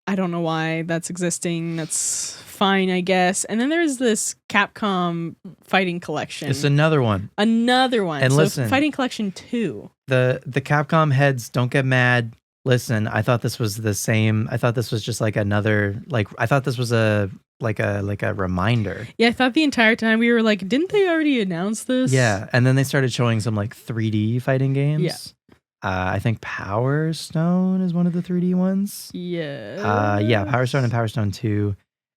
I don't know why that's existing. That's fine, I guess. And then there's this Capcom Fighting Collection. It's another one. And so listen, Fighting Collection 2. The Capcom heads, don't get mad. Listen, I thought this was the same. I thought this was just like another, like, I thought this was a reminder. Yeah, I thought the entire time we were like, didn't they already announce this? Yeah, and then they started showing some like 3D fighting games. Yeah. I think Power Stone is one of the 3D ones. Yeah. Yeah, Power Stone and Power Stone 2.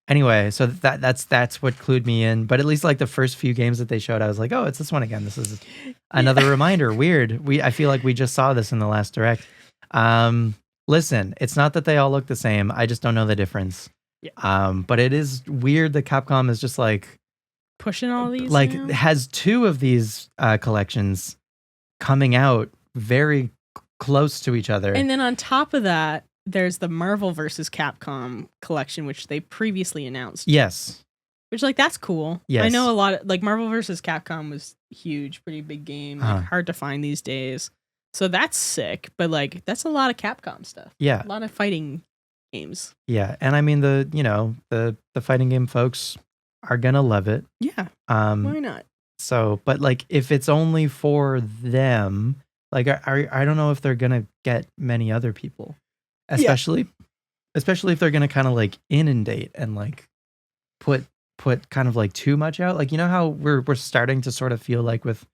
Anyway, so that's what clued me in. But at least like the first few games that they showed, I was like, oh, it's this one again. This is another reminder. Weird. I feel like we just saw this in the last Direct. Listen, it's not that they all look the same. I just don't know the difference. Yeah. But it is weird that Capcom is just like pushing all these. Like now? Has two of these collections coming out very close to each other. And then on top of that, there's the Marvel versus Capcom collection, which they previously announced. Yes. Which, like, that's cool. Yes. I know a lot of, like, Marvel versus Capcom was huge, pretty big game, like, hard to find these days. So that's sick, but, like, that's a lot of Capcom stuff. Yeah. A lot of fighting games. Yeah, and I mean, the fighting game folks are gonna love it. Yeah. Why not? So, but, like, if it's only for them, like, I don't know if they're gonna get many other people. Especially if they're gonna kind of, like, inundate and, like, put kind of like too much out. Like, you know how we're starting to sort of feel like with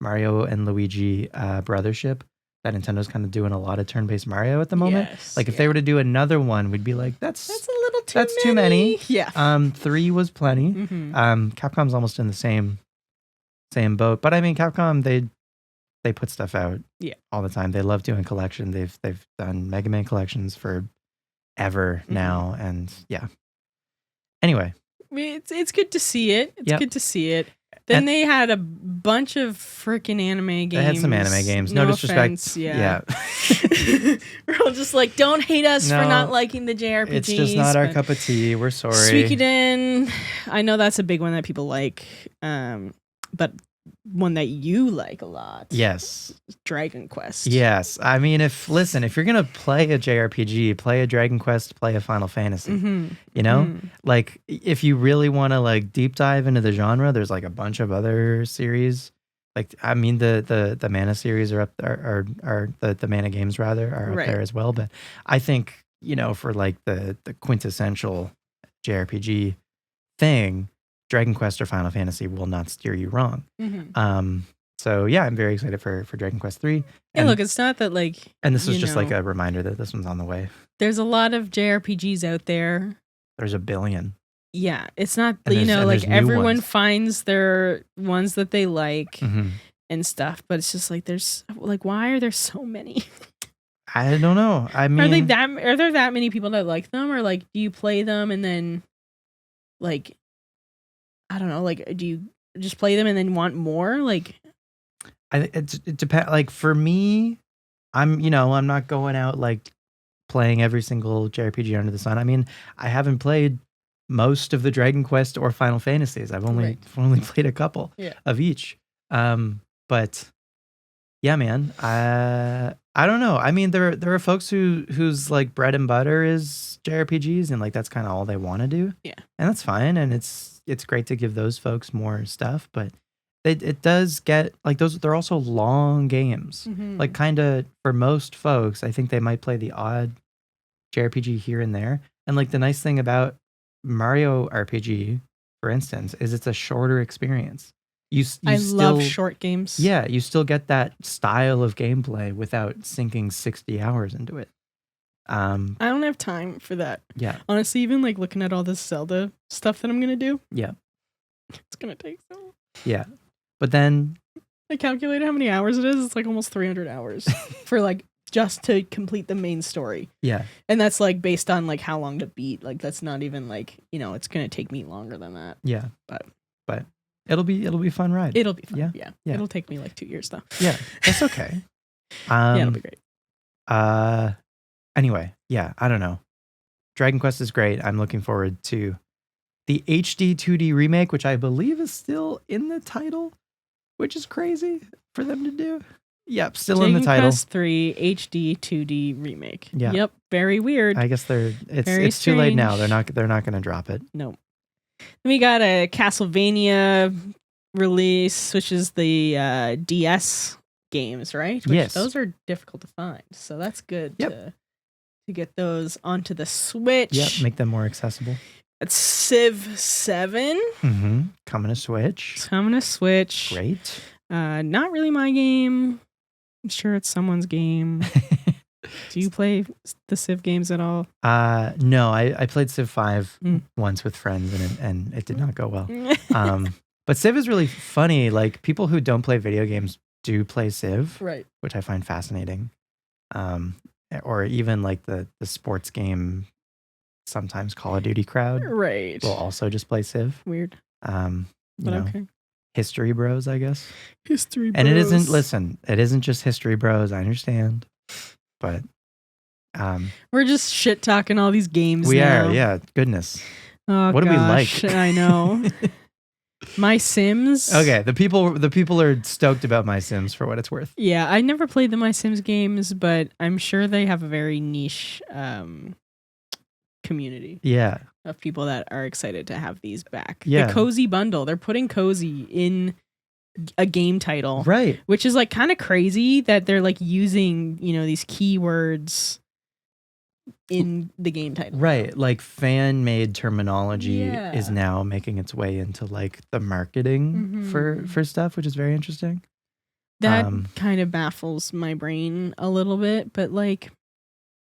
Mario and Luigi Brothership that Nintendo's kind of doing a lot of turn-based Mario at the moment. Yes, like if they were to do another one, we'd be like, that's a little too many. Yeah. 3 was plenty. Mm-hmm. Capcom's almost in the same boat. But I mean, Capcom, they put stuff out all the time. They love doing collection. They've done Mega Man collections for ever now, and yeah. Anyway, it's good to see it. It's good to see it. Then they had a bunch of freaking anime games. They had some anime games. No disrespect. Offense, yeah. We're all just like, don't hate us for not liking the JRPGs. It's just not our cup of tea. We're sorry. Suikoden, I know that's a big one that people like, but one that you like a lot. Yes. Dragon Quest. Yes. I mean, if you're going to play a JRPG, play a Dragon Quest, play a Final Fantasy, you know, like if you really want to like deep dive into the genre, there's like a bunch of other series. Like, I mean, the Mana series are up there, are the Mana games rather are up there as well. But I think, you know, for like the quintessential JRPG thing, Dragon Quest or Final Fantasy will not steer you wrong. So yeah, I'm very excited for Dragon Quest 3. And look, it's not that like... And this was just like a reminder that this one's on the way. There's a lot of JRPGs out there. There's a billion. Yeah, it's not, you know, like everyone finds their ones that they like and stuff, but it's just like there's like, why are there so many? I don't know. I mean... Are there that many people that like them, or like do you play them and then like... I don't know, like, do you just play them and then want more? Like, it depends. Like, for me, I'm not going out, like, playing every single JRPG under the sun. I mean, I haven't played most of the Dragon Quest or Final Fantasies. I've only played a couple of each. But, yeah, man, I don't know. I mean, there are folks whose, like, bread and butter is JRPGs, and, like, that's kind of all they want to do. Yeah. And that's fine, and it's great to give those folks more stuff, but it does get like they're also long games. Like, kind of for most folks, I think they might play the odd JRPG here and there. And like the nice thing about Mario RPG, for instance, is it's a shorter experience. I love short games. Yeah, you still get that style of gameplay without sinking 60 hours into it. I don't have time for that. Yeah. Honestly, even like looking at all this Zelda stuff that I'm going to do. Yeah. It's going to take so long. Yeah. But then I calculated how many hours it is. It's like almost 300 hours for like just to complete the main story. Yeah. And that's like based on like how long to beat. Like that's not even like, it's going to take me longer than that. Yeah. But it'll be a fun ride. It'll be fun. Yeah. Yeah. Yeah. It'll take me like 2 years though. Yeah. That's okay. Yeah, it'll be great. Anyway, yeah, I don't know. Dragon Quest is great. I'm looking forward to the HD 2D remake, which I believe is still in the title, which is crazy for them to do. Yep, still in the title. Dragon Quest 3 HD 2D remake. Yeah. Yep, very weird. I guess it's too late now. They're not going to drop it. No. We got a Castlevania release, which is the DS games, right? Which yes. Those are difficult to find. So that's good yep. to get those onto the Switch. Yep, make them more accessible. It's Civ 7. Mm-hmm. Coming to Switch. It's coming to Switch. Great. Not really my game. I'm sure it's someone's game. Do you play the Civ games at all? No, I played Civ 5 once with friends and it did not go well. But Civ is really funny. Like people who don't play video games do play Civ, right? Which I find fascinating. Or even like the sports game, sometimes Call of Duty crowd, right? Will also just play Civ. Weird. But okay. History bros, I guess. History bros. And it isn't. Listen, it isn't just history bros. I understand, but we're just shit talking all these games. We now. are, yeah. Goodness. Oh, what gosh, do we like? I know. My Sims. Okay, the people are stoked about My Sims for what it's worth. Yeah, I never played the My Sims games, but I'm sure they have a very niche community. Yeah. Of people that are excited to have these back. Yeah. The Cozy Bundle. They're putting Cozy in a game title. Right. Which is like kind of crazy that they're like using, these keywords in the game title. Right. Like fan-made terminology is now making its way into like the marketing for stuff, which is very interesting. That kind of baffles my brain a little bit, but like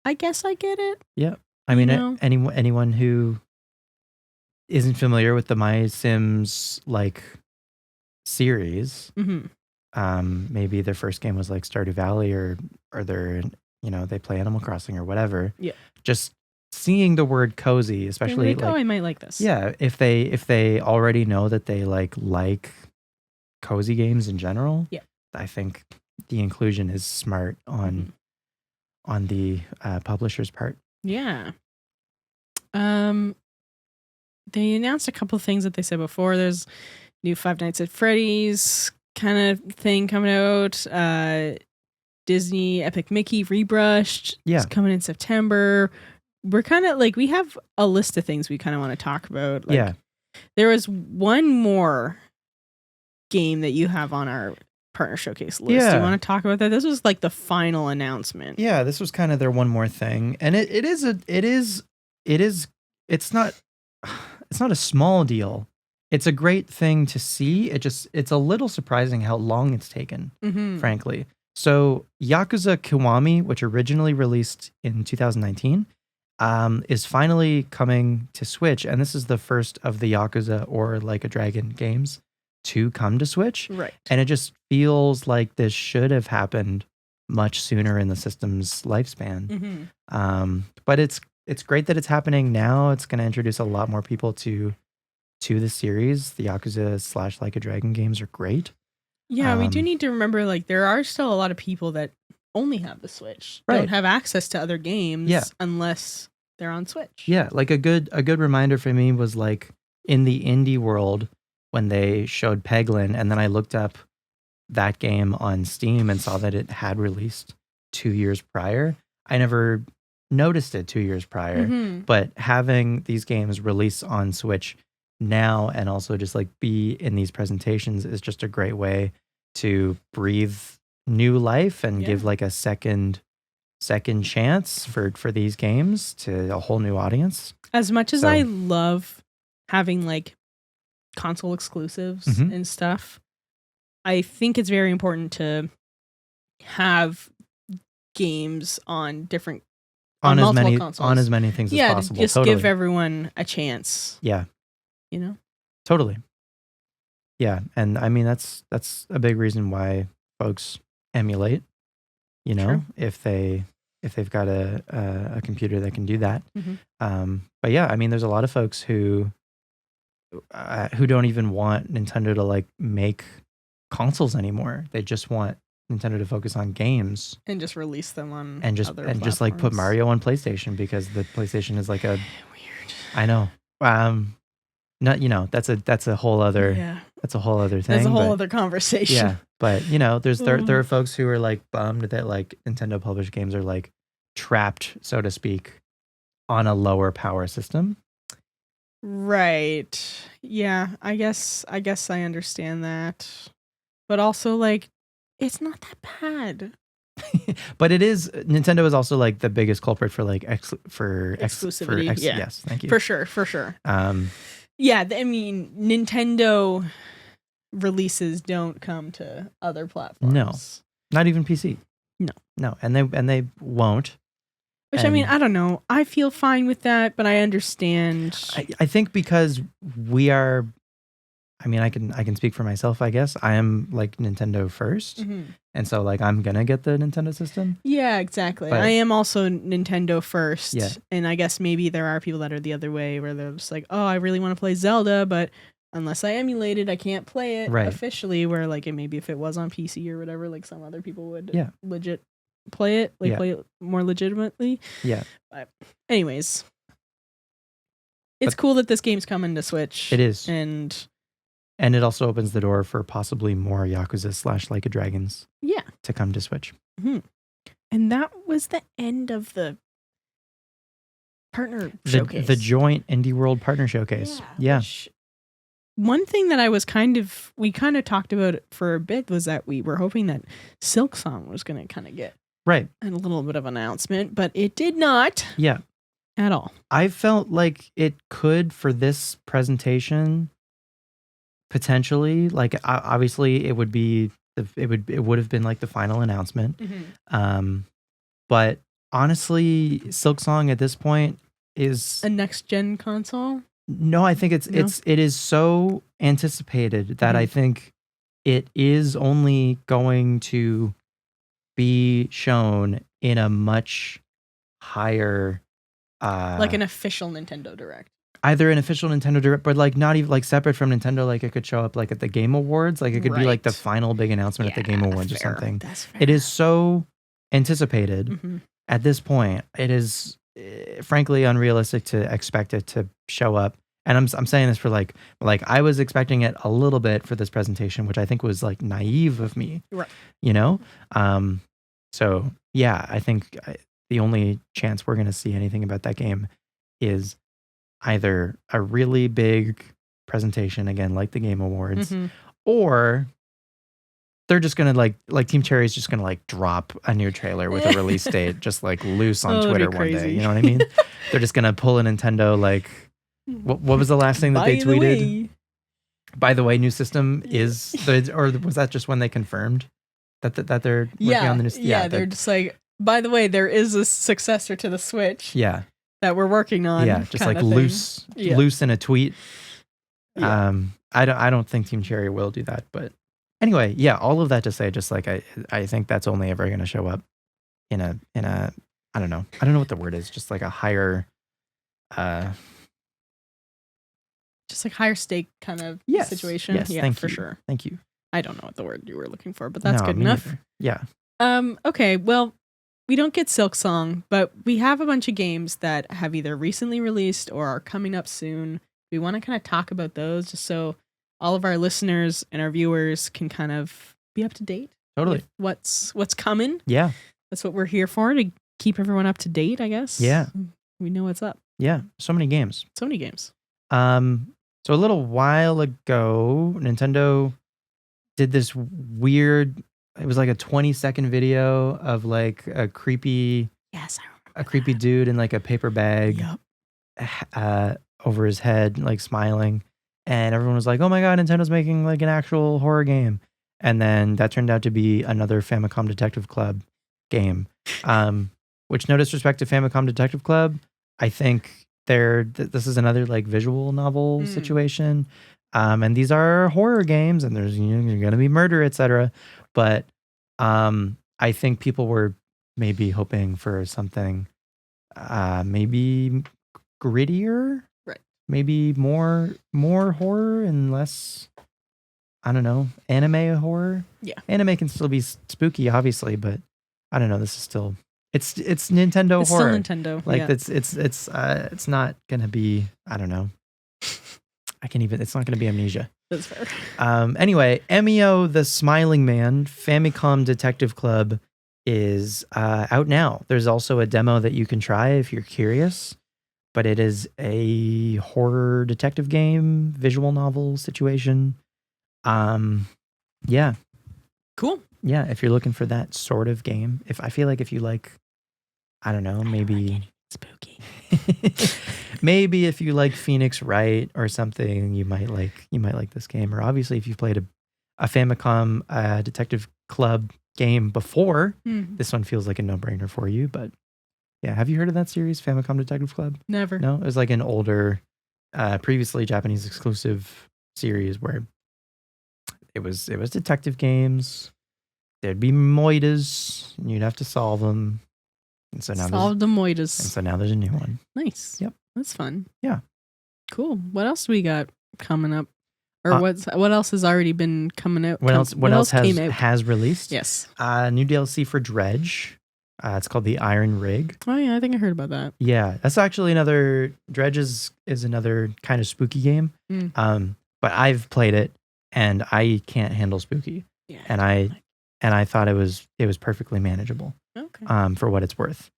I guess I get it. Yeah. I mean, anyone who isn't familiar with the My Sims like series, maybe their first game was like Stardew Valley or they're they play Animal Crossing or whatever. Yeah. Just seeing the word cozy, especially like, oh, I might like this. Yeah, if they already know that they like cozy games in general. Yeah. I think the inclusion is smart on the publisher's part. Yeah. They announced a couple of things that they said before. There's new Five Nights at Freddy's kind of thing coming out. Disney Epic Mickey Rebrushed. Yeah. It's coming in September. We're kind of like, we have a list of things we kind of want to talk about. Like, yeah. There was one more game that you have on our partner showcase list. Yeah. Do you want to talk about that? This was like the final announcement. Yeah, this was kind of their one more thing. And it's not a small deal. It's a great thing to see. It's a little surprising how long it's taken, frankly. So Yakuza Kiwami, which originally released in 2019, is finally coming to Switch. And this is the first of the Yakuza or Like a Dragon games to come to Switch. Right. And it just feels like this should have happened much sooner in the system's lifespan. But it's great that it's happening now. It's going to introduce a lot more people to the series. The Yakuza / Like a Dragon games are great. Yeah, we do need to remember, like, there are still a lot of people that only have the Switch. Right. Don't have access to other games Yeah. unless they're on Switch. Yeah, like a good reminder for me was like in the indie world when they showed Peglin, and then I looked up that game on Steam and saw that it had released 2 years prior. I never noticed it 2 years prior, but having these games release on Switch now and also just like be in these presentations is just a great way to breathe new life and give like a second chance for these games to a whole new audience. As much as I love having like console exclusives and stuff, I think it's very important to have games on different on as multiple many consoles. on as many things as possible. Just totally. give everyone a chance. Yeah. You know? Totally. Yeah, and I mean that's a big reason why folks emulate, you know, True. if they've got a computer that can do that. Mm-hmm. But yeah, I mean there's a lot of folks who don't even want Nintendo to like make consoles anymore. They just want Nintendo to focus on games and just release them on and just other just like put platforms. Mario on PlayStation because the PlayStation is like a weird. I know. Not, you know, that's a whole other thing. That's a whole other conversation. Yeah, but you know, there are folks who are like bummed that like Nintendo published games are like trapped, so to speak, on a lower power system. Right. Yeah, I guess I understand that. But also like it's not that bad. But it is Nintendo is also like the biggest culprit for like exclusivity. Yeah. Yes, thank you. For sure. Yeah, I mean Nintendo releases don't come to other platforms. No. Not even PC. No, and they won't. Which, I mean, I don't know. I feel fine with that, but I understand. I think because we are, I mean, I can speak for myself, I guess. I am like Nintendo first. Mm-hmm. And so like I'm going to get the Nintendo system. Yeah, exactly. But, I am also Nintendo first. Yeah. And I guess maybe there are people that are the other way where they're just like, oh, I really want to play Zelda, but unless I emulate it, I can't play it officially. Where like maybe if it was on PC or whatever, like some other people would legit play it, play it more legitimately. Yeah. But anyways, it's cool that this game's coming to Switch. It is. And it also opens the door for possibly more Yakuza / Like a Dragons. Yeah. To come to Switch. Mm-hmm. And that was the end of the partner showcase. The joint Indie World Partner Showcase. Yeah. One thing that we kind of talked about for a bit was that we were hoping that Silksong was going to kind of get a little bit of an announcement, but it did not. Yeah. At all. I felt like it could for this presentation. Potentially, like obviously, it would have been like the final announcement. Mm-hmm. But honestly, Silksong at this point is a next gen console. No, I think it is so anticipated that I think it is only going to be shown in a much higher, like an official Nintendo Direct. Either an official Nintendo Direct, but like not even like separate from Nintendo. Like it could show up like at the Game Awards. Like it could be like the final big announcement at the Game Awards or something. That's fair. It is so anticipated at this point. It is frankly unrealistic to expect it to show up. And I'm saying this for like I was expecting it a little bit for this presentation, which I think was like naive of me. Right. You know. So yeah, I think the only chance we're going to see anything about that game is either a really big presentation again, like the Game Awards, or they're just gonna like Team Cherry is just gonna like drop a new trailer with a release date, just like loose on Twitter one day. You know what I mean? They're just gonna pull a Nintendo like what was the last thing that they tweeted? By the way, new system is or was that just when they confirmed that they're working on the new? Yeah, they're just like, by the way, there is a successor to the Switch. Yeah. That we're working on. Yeah, just like loose in a tweet. Yeah. I don't think Team Cherry will do that, but anyway, yeah, all of that to say, just like I think that's only ever going to show up in a I don't know what the word is, just like a higher, just like higher stake kind of situation. Yes, yeah, for sure. Thank you. I don't know what the word you were looking for, but that's good enough. Neither. Yeah. Okay. Well. We don't get Silksong, but we have a bunch of games that have either recently released or are coming up soon. We want to kind of talk about those just so all of our listeners and our viewers can kind of be up to date. Totally. What's coming. Yeah. That's what we're here for, to keep everyone up to date, I guess. Yeah. We know what's up. Yeah. So many games. So a little while ago, Nintendo did this weird, it was like a 20-second video of like a creepy dude in like a paper bag over his head, like smiling. And everyone was like, oh my God, Nintendo's making like an actual horror game. And then that turned out to be another Famicom Detective Club game, which no disrespect to Famicom Detective Club, I think this is another like visual novel situation. And these are horror games, and there's you're gonna be murder, etc. But I think people were maybe hoping for something maybe grittier, right? Maybe more horror and less, I don't know, anime horror. Yeah, anime can still be spooky, obviously, but I don't know. This is still it's Nintendo horror. It's still Nintendo. Like yeah. it's not gonna be, I don't know. It's not gonna be Amnesia. That's fair. Anyway, MEO the Smiling Man Famicom Detective Club is out now. There's also a demo that you can try if you're curious, but it is a horror detective game, visual novel situation. Yeah. Cool. Yeah, if you're looking for that sort of game, if you like, I don't know, maybe spooky. Maybe if you like Phoenix Wright or something, you might like this game. Or obviously, if you've played a Famicom Detective Club game before, this one feels like a no-brainer for you. But yeah, have you heard of that series, Famicom Detective Club? Never. No, it was like an older, previously Japanese exclusive series where it was detective games. There'd be moitas, and you'd have to solve them. And so now solve the moitas. And so now there's a new one. Nice. Yep. That's fun. Yeah. Cool. What else we got coming up? Or what else has already been coming out? What else has released? Yes. New DLC for Dredge. It's called the Iron Rig. Oh yeah, I think I heard about that. Yeah, that's actually another Dredge is another kind of spooky game. But I've played it and I can't handle spooky. Yeah. And I thought it was perfectly manageable. Okay. For what it's worth.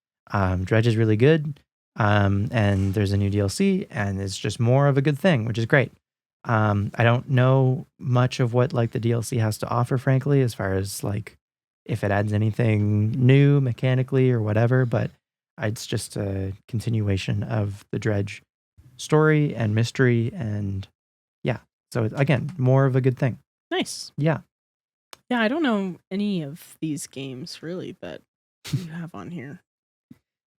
Dredge is really good. And there's a new DLC and it's just more of a good thing, which is great. I don't know much of what like the DLC has to offer, frankly, as far as like if it adds anything new mechanically or whatever, but it's just a continuation of the Dredge story and mystery, and yeah. So again, more of a good thing. Nice. Yeah. Yeah, I don't know any of these games really that you have on here.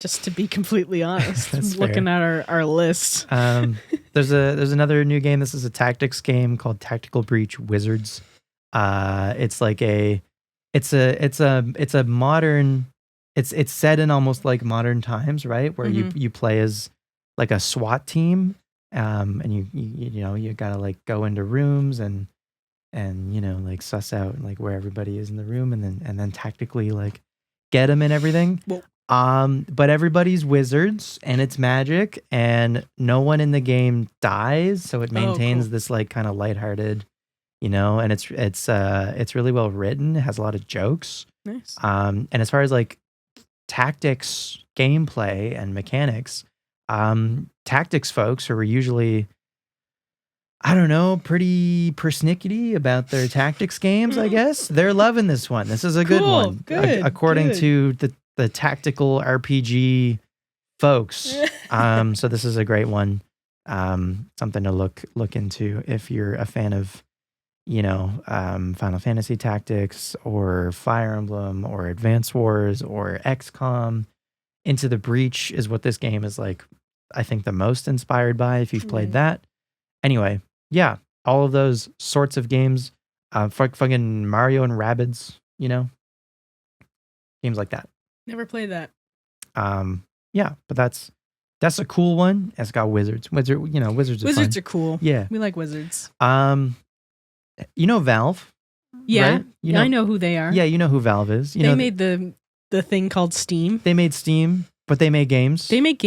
Just to be completely honest, looking at our list. There's another new game. This is a tactics game called Tactical Breach Wizards. It's like it's a modern. It's set in almost like modern times, right? Where you play as like a SWAT team, and you gotta like go into rooms and like suss out like where everybody is in the room, and then tactically like get them and everything. Well, but everybody's wizards and it's magic and no one in the game dies, so it maintains this like kind of lighthearted, and it's really well written. It has a lot of jokes. Nice. And as far as like tactics gameplay and mechanics, tactics folks who are usually, I don't know, pretty persnickety about their tactics games, I guess, they're loving this one. This is a good one. According to the tactical RPG folks. So this is a great one. Something to look into if you're a fan of, Final Fantasy Tactics or Fire Emblem or Advance Wars or XCOM. Into the Breach is what this game is like, I think, the most inspired by, if you've played that. Anyway, yeah, all of those sorts of games, fucking Mario and Rabbids, games like that. Never played that. Yeah, but that's a cool one. It's got wizards. Wizards are cool. Yeah, we like wizards. Valve. Yeah, right? I know who they are. Yeah, you know who Valve is. They made the thing called Steam. They made Steam, but they made games. They made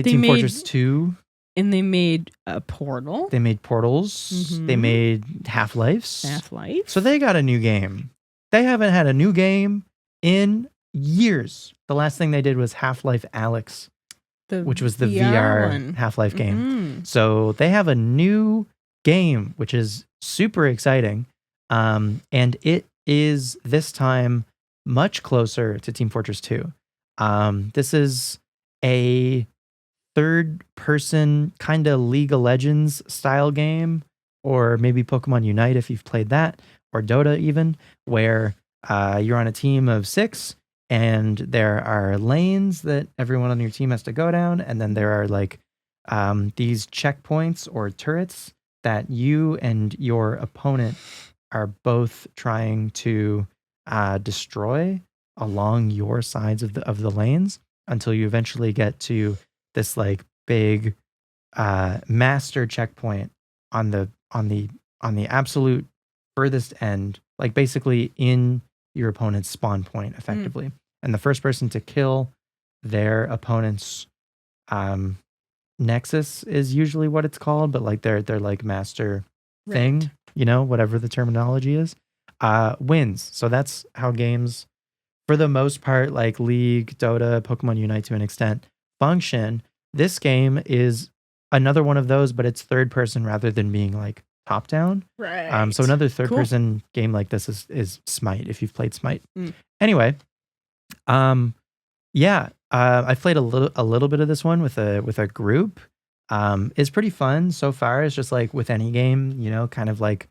Team Fortress 2. And they made a Portal. They made Portals. Mm-hmm. They made Half-Life. So they got a new game. They haven't had a new game in years. The last thing they did was Half-Life Alyx, which was the VR Half-Life game. Mm-hmm. So they have a new game, which is super exciting. And it is this time much closer to Team Fortress 2. This is a third-person kind of League of Legends style game, or maybe Pokemon Unite if you've played that, or Dota even, where you're on a team of 6 and there are lanes that everyone on your team has to go down, and then there are like these checkpoints or turrets that you and your opponent are both trying to destroy along your sides of the lanes until you eventually get to this like big master checkpoint on the absolute furthest end, like basically in your opponent's spawn point effectively. And the first person to kill their opponent's nexus is usually what it's called, but like their like master thing, you know, whatever the terminology is, wins. So that's how games, for the most part, like League, Dota, Pokemon Unite to an extent, function. This game is another one of those, but it's third person rather than being like top down. Right. So another third person game like this is Smite, if you've played Smite. Anyway, I played a little bit of this one with a group. It's pretty fun so far. It's just like with any game, you know, kind of like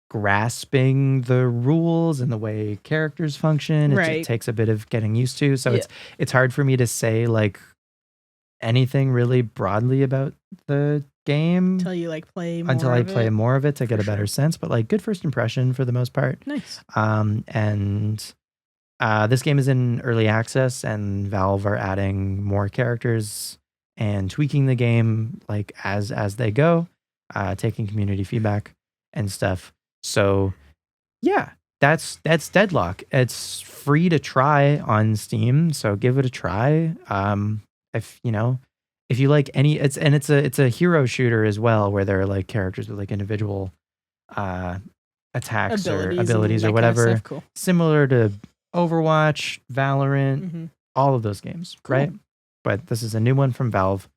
grasping the rules and the way characters function. It takes a bit of getting used to. So it's hard for me to say like anything really broadly about the game until you like play more until I play more of it to get a better sense. But like good first impression for the most part. Nice. And this game is in early access, and Valve are adding more characters and tweaking the game like as they go, taking community feedback and stuff. So yeah, that's Deadlock. It's free to try on Steam, so give it a try. If you like any, it's a hero shooter as well, where there are like characters with like individual attacks or abilities or whatever, kind of cool. Similar to Overwatch, Valorant, all of those games, right? But this is a new one from Valve,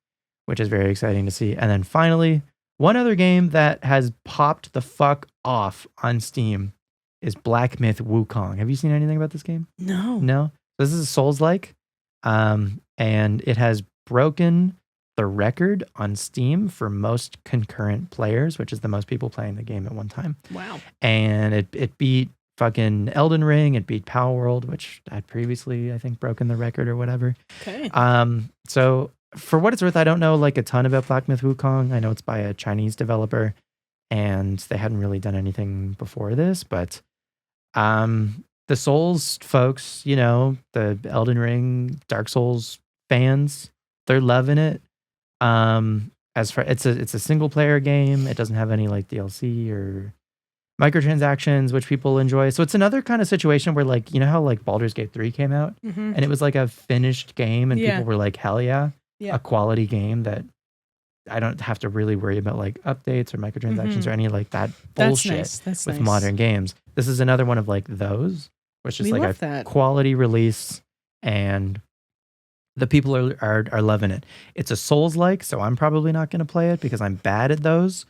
which is very exciting to see. And then finally, one other game that has popped the fuck off on Steam is Black Myth Wukong. Have you seen anything about this game? No. This is a Souls-like, and it has broken the record on Steam for most concurrent players, which is the most people playing the game at one time. Wow. And it beat fucking Elden Ring. It beat Power World, which had previously, I think, broken the record or whatever. Okay. So for what it's worth, I don't know like a ton about Black Myth Wukong. I know it's by a Chinese developer, and they hadn't really done anything before this, but the Souls folks, you know, the Elden Ring, Dark Souls fans, they're loving it. As for it's a single player game. It doesn't have any like DLC or microtransactions, which people enjoy. So it's another kind of situation where, like, you know how like Baldur's Gate 3 came out and it was like a finished game and people were like, hell yeah, a quality game that I don't have to really worry about like updates or microtransactions or any like that bullshit with modern games. This is another one of like those, which is like a quality release, and the people are loving it. It's a Souls-like, so I'm probably not going to play it because I'm bad at those.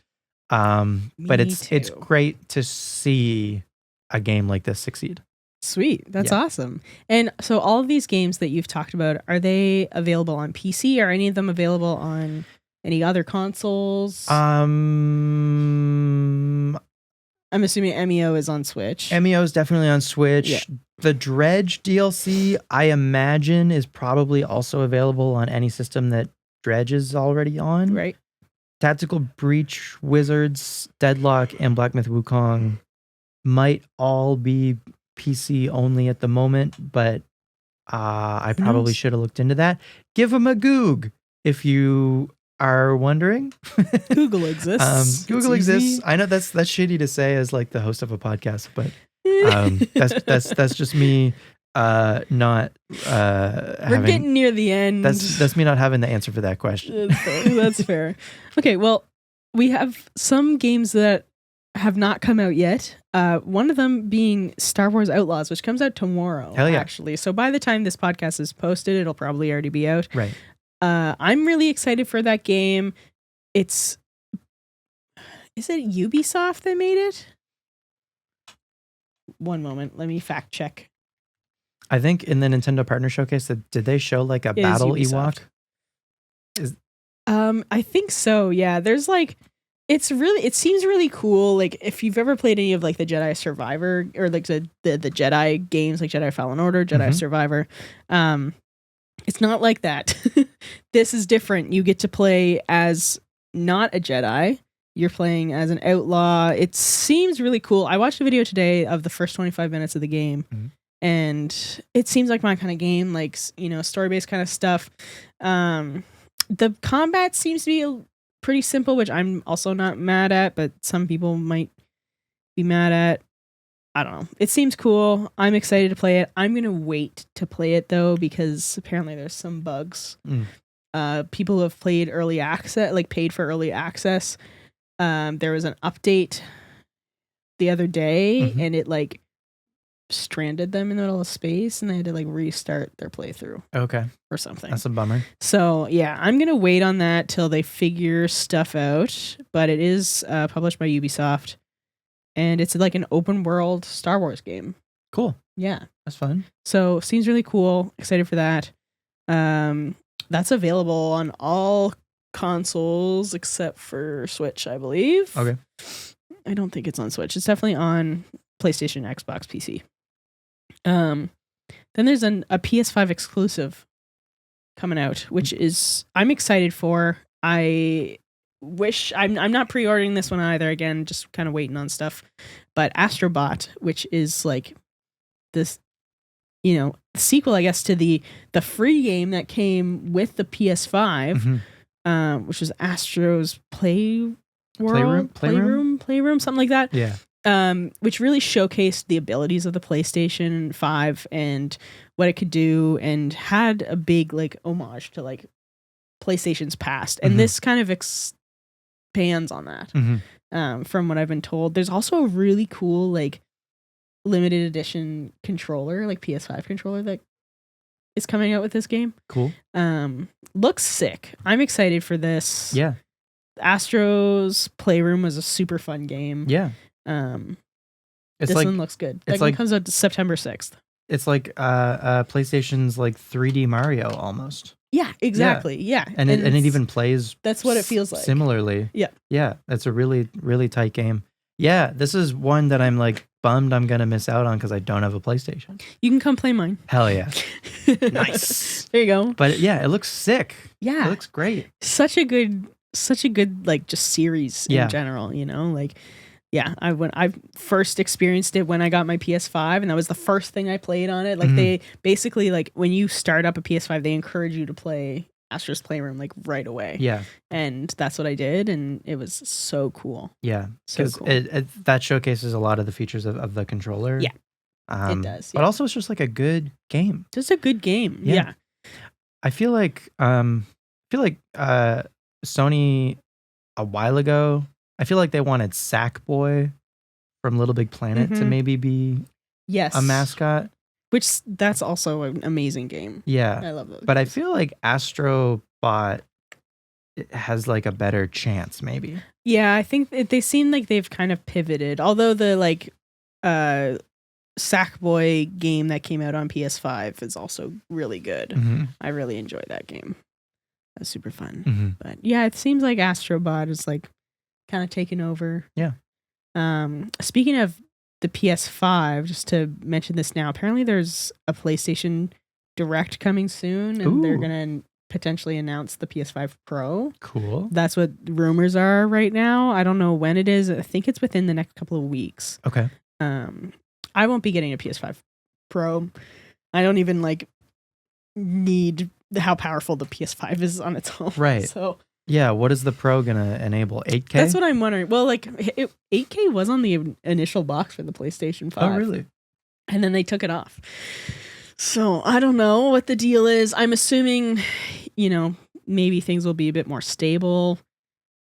But it's great to see a game like this succeed. Sweet. That's awesome. And so all of these games that you've talked about, are they available on PC? Are any of them available on any other consoles? I'm assuming MEO is on Switch. MEO is definitely on Switch. Yeah. The Dredge DLC, I imagine, is probably also available on any system that Dredge is already on. Right. Tactical Breach, Wizards, Deadlock, and Black Myth Wukong might all be PC only at the moment, but I probably should have looked into that. Give them a Goog if you are wondering. Google exists. Google exists. I know that's shitty to say as like the host of a podcast, but that's just me not we're getting near the end. That's me not having the answer for that question. That's fair. Okay, well, we have some games that have not come out yet. One of them being Star Wars Outlaws, which comes out tomorrow. Hell yeah. Actually. So by the time this podcast is posted, it'll probably already be out. Right. I'm really excited for that game. Is it Ubisoft that made it? One moment, let me fact check. I think in the Nintendo Partner Showcase, did they show like a battle Ewok? I think so. Yeah, there's like it seems really cool. Like if you've ever played any of like the Jedi Survivor or like the Jedi games, like Jedi Fallen Order, Jedi Survivor, it's not like that. This is different. You get to play as not a Jedi. You're playing as an outlaw. It seems really cool. I watched a video today of the first 25 minutes of the game, and it seems like my kind of game, like, you know, story-based kind of stuff. The combat seems to be pretty simple, which I'm also not mad at, but some people might be mad at. I don't know. It seems cool. I'm excited to play it. I'm going to wait to play it, though, because apparently there's some bugs. People who have played early access, like paid for early access, there was an update the other day, and it like stranded them in the middle of space, and they had to like restart their playthrough. Okay. Or something. That's a bummer. So yeah, I'm gonna wait on that till they figure stuff out. But it is published by Ubisoft, and it's like an open world Star Wars game. Cool. Yeah, that's fun. So seems really cool. Excited for that. That's available on all consoles except for Switch, I believe. Okay. I don't think it's on Switch. It's definitely on PlayStation, Xbox, PC. Then there's a PS5 exclusive coming out, which is I'm excited for. I wish I'm not pre-ordering this one either. Again, just kind of waiting on stuff. But Astrobot, which is like this, you know, sequel, I guess, to the free game that came with the PS5. Which was Astro's Playroom, something like that. Yeah. Which really showcased the abilities of the PlayStation 5 and what it could do, and had a big like homage to like PlayStation's past. And this kind of expands on that. From what I've been told, there's also a really cool like limited edition controller, like PS5 controller that is coming out with this game. Cool. Looks sick. I'm excited for this. Yeah. Astro's Playroom was a super fun game. Yeah. This one looks good. That game comes out September 6th. It's like PlayStation's like 3D Mario almost. Yeah, exactly. Yeah. And it even plays that's what it feels like. Similarly. Yeah. Yeah. That's a really, really tight game. Yeah, this is one that I'm like bummed I'm gonna miss out on because I don't have a PlayStation. You can come play mine. Hell yeah. Nice. There you go. But yeah, it looks sick. Yeah. It looks great. Such a good like just series in general, you know? Like, yeah, when I first experienced it when I got my PS5, and that was the first thing I played on it. Like they basically like when you start up a PS5, they encourage you to play Astro's Playroom like right away. Yeah. And that's what I did, and it was so cool. Yeah. Because so cool. That showcases a lot of the features of the controller. Yeah. It does. Yeah. But also it's just like a good game. Just a good game. Yeah. I feel like Sony a while ago, I feel like they wanted Sackboy from Little Big Planet to maybe be a mascot. Which that's also an amazing game. Yeah. I love those. But I feel like Astrobot has like a better chance maybe. Yeah, I think they seem like they've kind of pivoted. Although the like Sackboy game that came out on PS5 is also really good. I really enjoyed that game. That was super fun. But yeah, it seems like Astrobot is like kind of taking over. Yeah. Speaking of the PS5, just to mention this now, apparently there's a PlayStation Direct coming soon, and they're going to potentially announce the PS5 Pro. Cool. That's what rumors are right now. I don't know when it is. I think it's within the next couple of weeks. Okay. I won't be getting a PS5 Pro. I don't even like need how powerful the PS5 is on its own. Right. So yeah, what is the Pro gonna enable? 8K? That's what I'm wondering. Well, like 8K was on the initial box for the PlayStation 5. Oh, really? And then they took it off. So I don't know what the deal is. I'm assuming, you know, maybe things will be a bit more stable.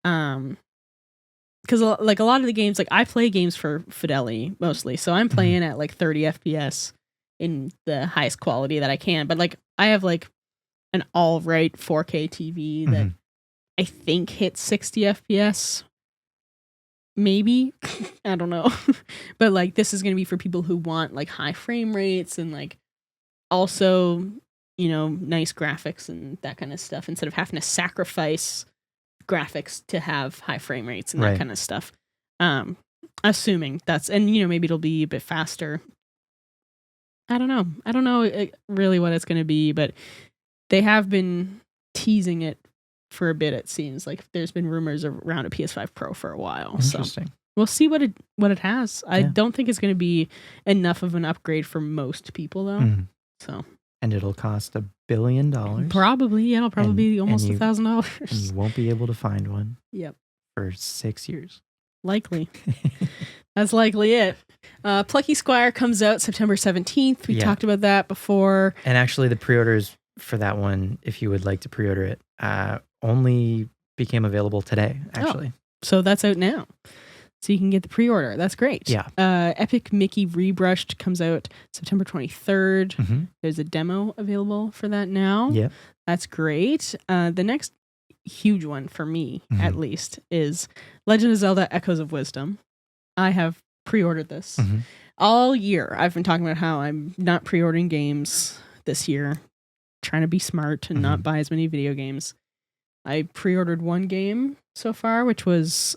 Because like a lot of the games, like I play games for fidelity mostly, so I'm playing at like 30 FPS in the highest quality that I can. But like I have like an all right 4K TV that I think hits 60 FPS. Maybe. I don't know. But like this is going to be for people who want like high frame rates and like also, you know, nice graphics and that kind of stuff instead of having to sacrifice graphics to have high frame rates and that Right. kind of stuff. Assuming that's, and maybe it'll be a bit faster. I don't know really what it's going to be, but they have been teasing it for a bit. It seems like there's been rumors around a PS5 Pro for a while. Interesting. So we'll see what it has. I Yeah. don't think it's going to be enough of an upgrade for most people though. So. And it'll cost $1 billion. Probably, yeah. It'll probably be almost and $1,000. you won't be able to find one. Yep. For 6 years. Likely. That's likely it. Plucky Squire comes out September 17th. We talked about that before. And actually, the pre-orders for that one, if you would like to pre-order it, only became available today, actually. So that's out now. So you can get the pre-order. That's great. Yeah. Epic Mickey Rebrushed comes out September 23rd. Mm-hmm. There's a demo available for that now. Yeah. That's great. The next huge one for me, at least, is Legend of Zelda Echoes of Wisdom. I have pre-ordered this. All year. I've been talking about how I'm not pre-ordering games this year, trying to be smart and not buy as many video games. I pre-ordered one game so far, which was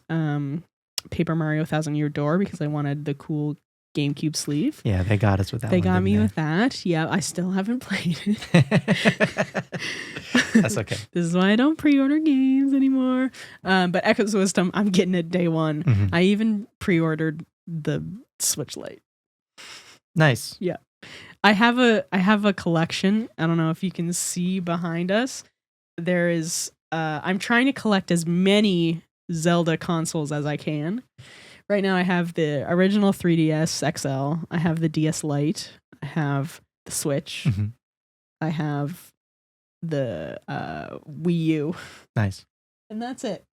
Paper Mario Thousand Year Door, because I wanted the cool GameCube sleeve. Yeah, they got us with that. They got me with that. Yeah, I still haven't played it. That's okay. This is why I don't pre-order games anymore. But Echoes of Wisdom, I'm getting it day one. I even pre-ordered the Switch Lite. Nice. Yeah. I have a collection. I don't know if you can see behind us. There is I'm trying to collect as many Zelda consoles as I can. Right now I have the original 3DS XL. I have the DS Lite. I have the Switch. I have the Wii U. Nice. And that's it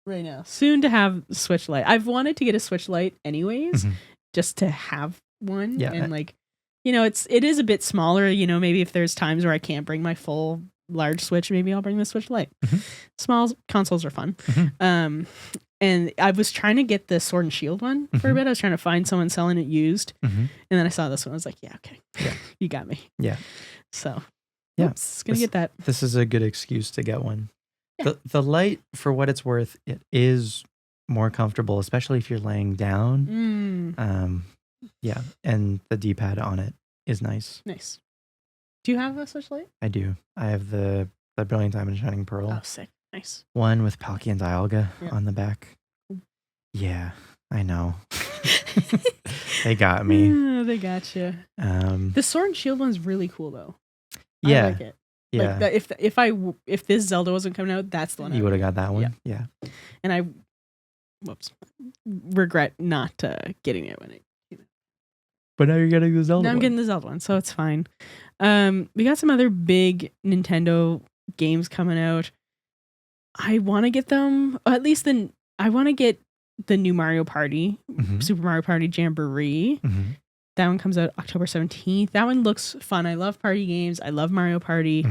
right now. Soon to have Switch Lite. I've wanted to get a Switch Lite anyways, just to have one. Yeah. And it is a bit smaller. Maybe if there's times where I can't bring my full large Switch, maybe I'll bring the Switch Lite. Small consoles are fun. And I was trying to get the Sword and Shield one for a bit. I was trying to find someone selling it used. And then I saw this one. I was like, yeah, okay. Yeah. You got me. Yeah. So, yeah. It's going to get that. This is a good excuse to get one. Yeah. The Lite, for what it's worth, it is more comfortable, especially if you're laying down. Yeah. And the D-pad on it is nice. Nice. Do you have a Switch Lite? I do. I have the Brilliant Diamond and Shining Pearl. Oh, sick. Nice. One with Palkia and Dialga on the back. Yeah, I know. They got me. Yeah, they got you. The Sword and Shield one's really cool though. Yeah. I like it. Yeah. Like if this Zelda wasn't coming out, that's the one. You would have got that one. Yeah. And I regret not getting it when it came out. But now you're getting the Zelda one. I'm getting the Zelda one, so it's fine. We got some other big Nintendo games coming out. I want to get them, or at least I want to get the new Mario Party, Super Mario Party Jamboree. That one comes out October 17th. That one looks fun. I love party games. I love Mario Party.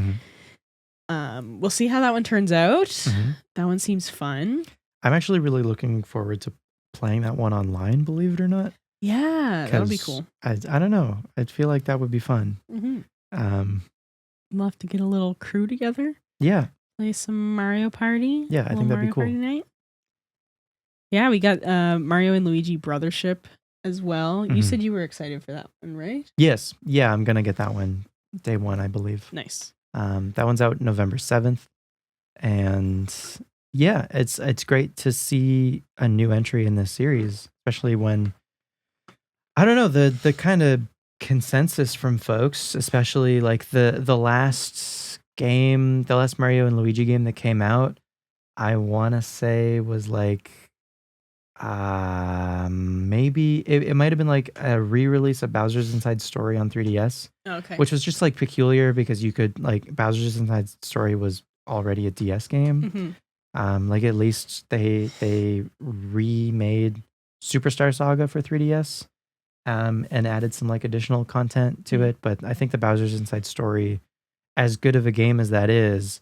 We'll see how that one turns out. That one seems fun. I'm actually really looking forward to playing that one online, believe it or not. Yeah, that'll be cool. I don't know. I feel like that would be fun. We'll have to get a little crew together. Yeah. Play some Mario Party. Yeah, I think that'd be cool. Party night. Yeah, we got Mario and Luigi Brothership as well. You said you were excited for that one, right? Yes. Yeah, I'm going to get that one day one, I believe. Nice. That one's out November 7th. And yeah, it's great to see a new entry in this series, especially when, I don't know, the kind of consensus from folks, especially like the last Mario and Luigi game that came out, I want to say was like, maybe it might have been like a re-release of Bowser's Inside Story on 3DS. Okay. Which was just like peculiar because you could, like, Bowser's Inside Story was already a DS game. Like at least they remade Superstar Saga for 3DS and added some like additional content to it. But I think the Bowser's Inside Story, as good of a game as that is,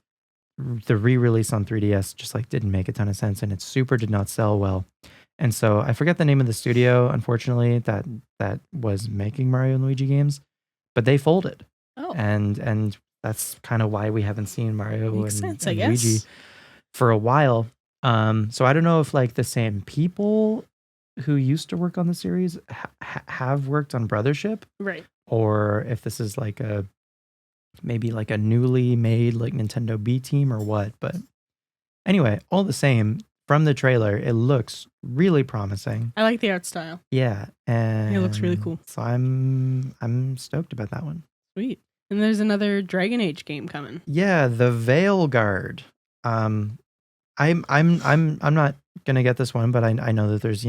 the re-release on 3DS just like didn't make a ton of sense, and it super did not sell well. And so I forget the name of the studio, unfortunately, that was making Mario and Luigi games, but they folded. Oh. And that's kind of why we haven't seen Mario Makes and sense, I Luigi guess. for a while. So I don't know if like the same people who used to work on the series have worked on Brothership, Right. or if this is like maybe like a newly made like Nintendo B team or what. But anyway, all the same, from the trailer, it looks really promising. I like the art style. Yeah, and it looks really cool. So I'm stoked about that one. Sweet. And there's another Dragon Age game coming. Yeah, the Veil Guard. I'm not gonna get this one, but I know that there's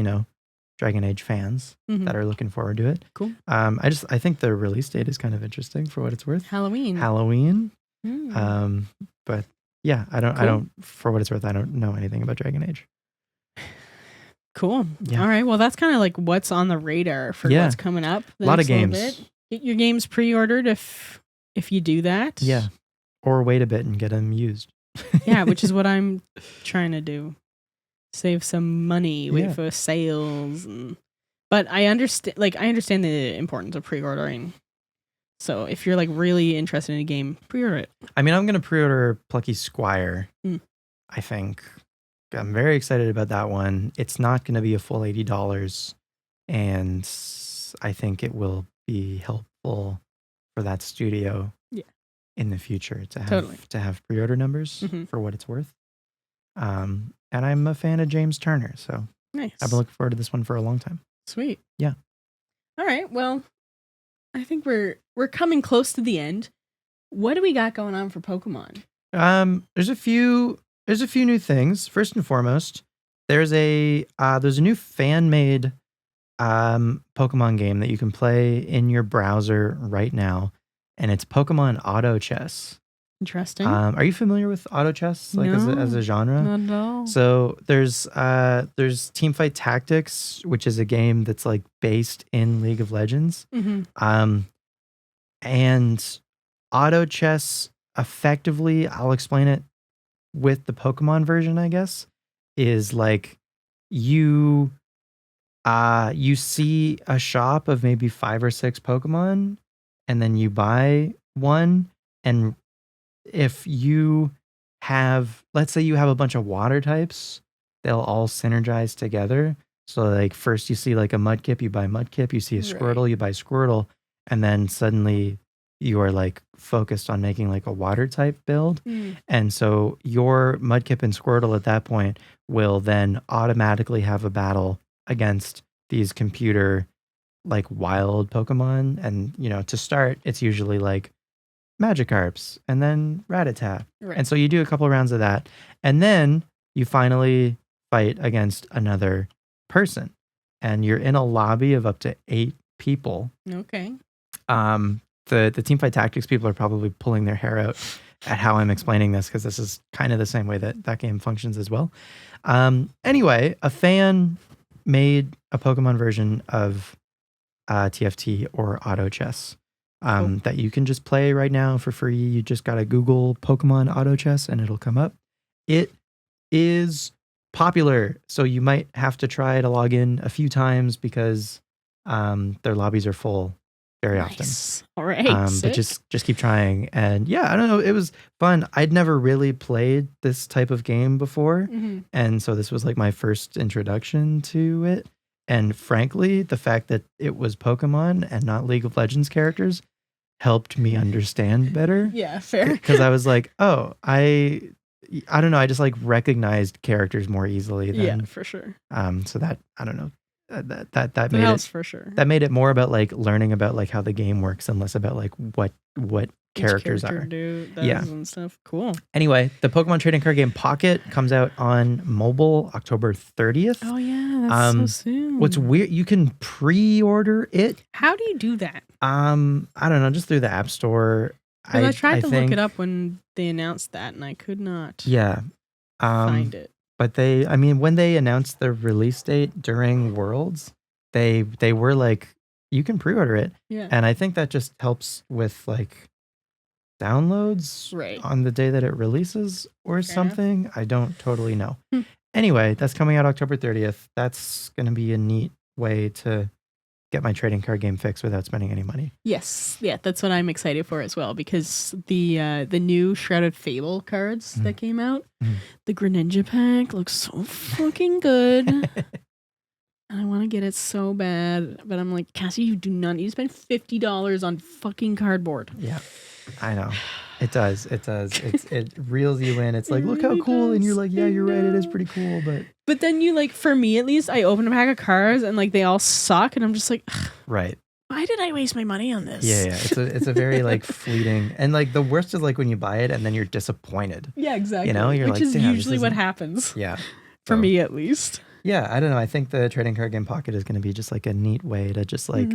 Dragon Age fans that are looking forward to it. Cool. I think the release date is kind of interesting for what it's worth. Halloween. But yeah, I don't for what it's worth, I don't know anything about Dragon Age. Cool. Yeah. All right. Well, that's kind of like what's on the radar for what's coming up. A lot of games. Get your games pre-ordered if you do that. Yeah. Or wait a bit and get them used. Yeah, which is what I'm trying to do. Save some money, wait for sales, but I understand the importance of pre-ordering. So if you're like really interested in a game, pre-order it. I mean, I'm gonna pre-order Plucky Squire. I think I'm very excited about that one. It's not gonna be a full $80, and I think it will be helpful for that studio in the future to have pre-order numbers for what it's worth. And I'm a fan of James Turner, so nice. I've been looking forward to this one for a long time. Sweet. Yeah. All right. Well, I think we're coming close to the end. What do we got going on for Pokemon? There's a few new things. First and foremost, there's a new fan-made Pokemon game that you can play in your browser right now, and it's Pokemon Auto Chess. Interesting. Are you familiar with auto chess, like as a genre? Not at all. So there's Teamfight Tactics, which is a game that's like based in League of Legends. And auto chess, effectively, I'll explain it with the Pokemon version, I guess, is like you see a shop of maybe 5 or 6 Pokemon, and then you buy one, and if you have, let's say you have a bunch of water types, they'll all synergize together. So like first you see like a Mudkip, you buy Mudkip, you see a Squirtle, you buy Squirtle, and then suddenly you are like focused on making like a water type build. And so your Mudkip and Squirtle at that point will then automatically have a battle against these computer like wild Pokemon. And to start, it's usually like Magikarps and then Rattata. And so you do a couple rounds of that, and then you finally fight against another person, and you're in a lobby of up to 8 people. Okay. The Teamfight Tactics people are probably pulling their hair out at how I'm explaining this, because this is kind of the same way that game functions as well. Anyway, a fan made a Pokemon version of TFT or Auto Chess. That you can just play right now for free. You just gotta Google Pokemon Auto Chess and it'll come up. It is popular, so you might have to try to log in a few times because their lobbies are full very often. All right, but just keep trying. And yeah, I don't know, it was fun. I'd never really played this type of game before, and so this was like my first introduction to it. And frankly, the fact that it was Pokemon and not League of Legends characters helped me understand better. Yeah, fair. Because I was like, oh, I don't know, I just like recognized characters more easily than, yeah, for sure. So that, I don't know, that made it for sure. That made it more about like learning about like how the game works and less about like what characters are. And stuff. Cool. Anyway, the Pokemon trading card game Pocket comes out on mobile October 30th. Oh yeah, that's so soon. What's weird, you can pre-order it. How do you do that? I don't know, just through the App Store. I tried to look it up when they announced that, and I could not. Find it. But when they announced the release date during Worlds, they were like, you can pre-order it. Yeah. And I think that just helps with like downloads on the day that it releases or something. I don't totally know. Anyway, that's coming out October 30th. That's going to be a neat way to get my trading card game fixed without spending any money. Yes, yeah, that's what I'm excited for as well, because the new Shrouded Fable cards that came out, the Greninja pack looks so fucking good. And I want to get it so bad, but I'm like, Cassie, you do not need to spend $50 on fucking cardboard. Yeah, I know. It does. It reels you in. It's like, It look really how cool. does. And you're like, yeah, I you're right. It is know. pretty cool. But then you like, for me at least, I open a pack of cards and like they all suck, and I'm just like, right. why did I waste my money on this? Yeah. It's a very like fleeting, and like the worst is like when you buy it and then you're disappointed. Yeah, exactly. You know, you're which like, is damn, usually what happens. Yeah. For So, me at least. Yeah, I don't know. I think the trading card game pocket is going to be just like a neat way to just like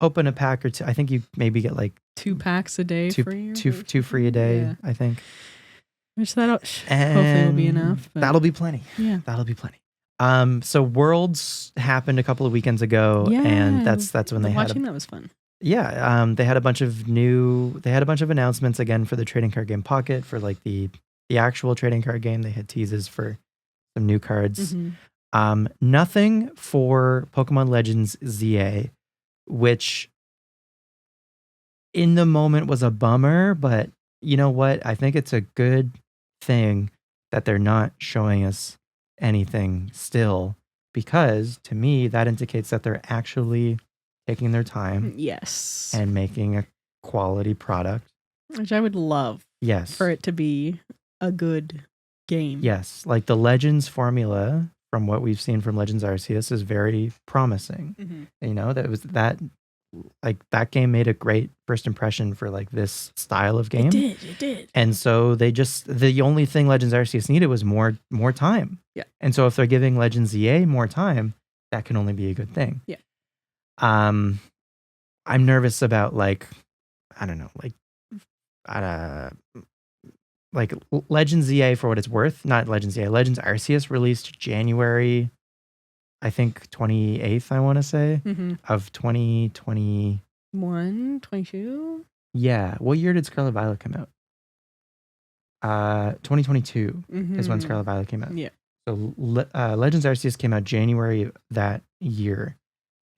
open a pack or two. I think you maybe get like 2 packs a day free. Two free a day, Yeah. I think. Which hopefully will be enough. But That'll be plenty. Yeah. That'll be plenty. So Worlds happened a couple of weekends ago, Yeah, and that's when they watching that was fun. Yeah, they had a bunch of announcements again for the trading card game pocket for like the actual trading card game. They had teases for some new cards. Nothing for Pokemon Legends ZA, which in the moment was a bummer, but you know what? I think it's a good thing that they're not showing us anything still, because to me that indicates that they're actually taking their time, yes, and making a quality product, which I would love. Yes, for it to be a good game. Yes, like the Legends formula from what we've seen from Legends Arceus is very promising. You know, that game made a great first impression for like this style of game. It did. And so the only thing Legends Arceus needed was more time. Yeah. And so if they're giving Legends EA more time, that can only be a good thing. Yeah. I'm nervous about like Legends EA, for what it's worth, not Legends EA, Legends Arceus released January, I think 28th, I want to say, of 2020. 22? Yeah. What year did Scarlet Violet come out? 2022 is when Scarlet Violet came out. Yeah. So Legends Arceus came out January of that year.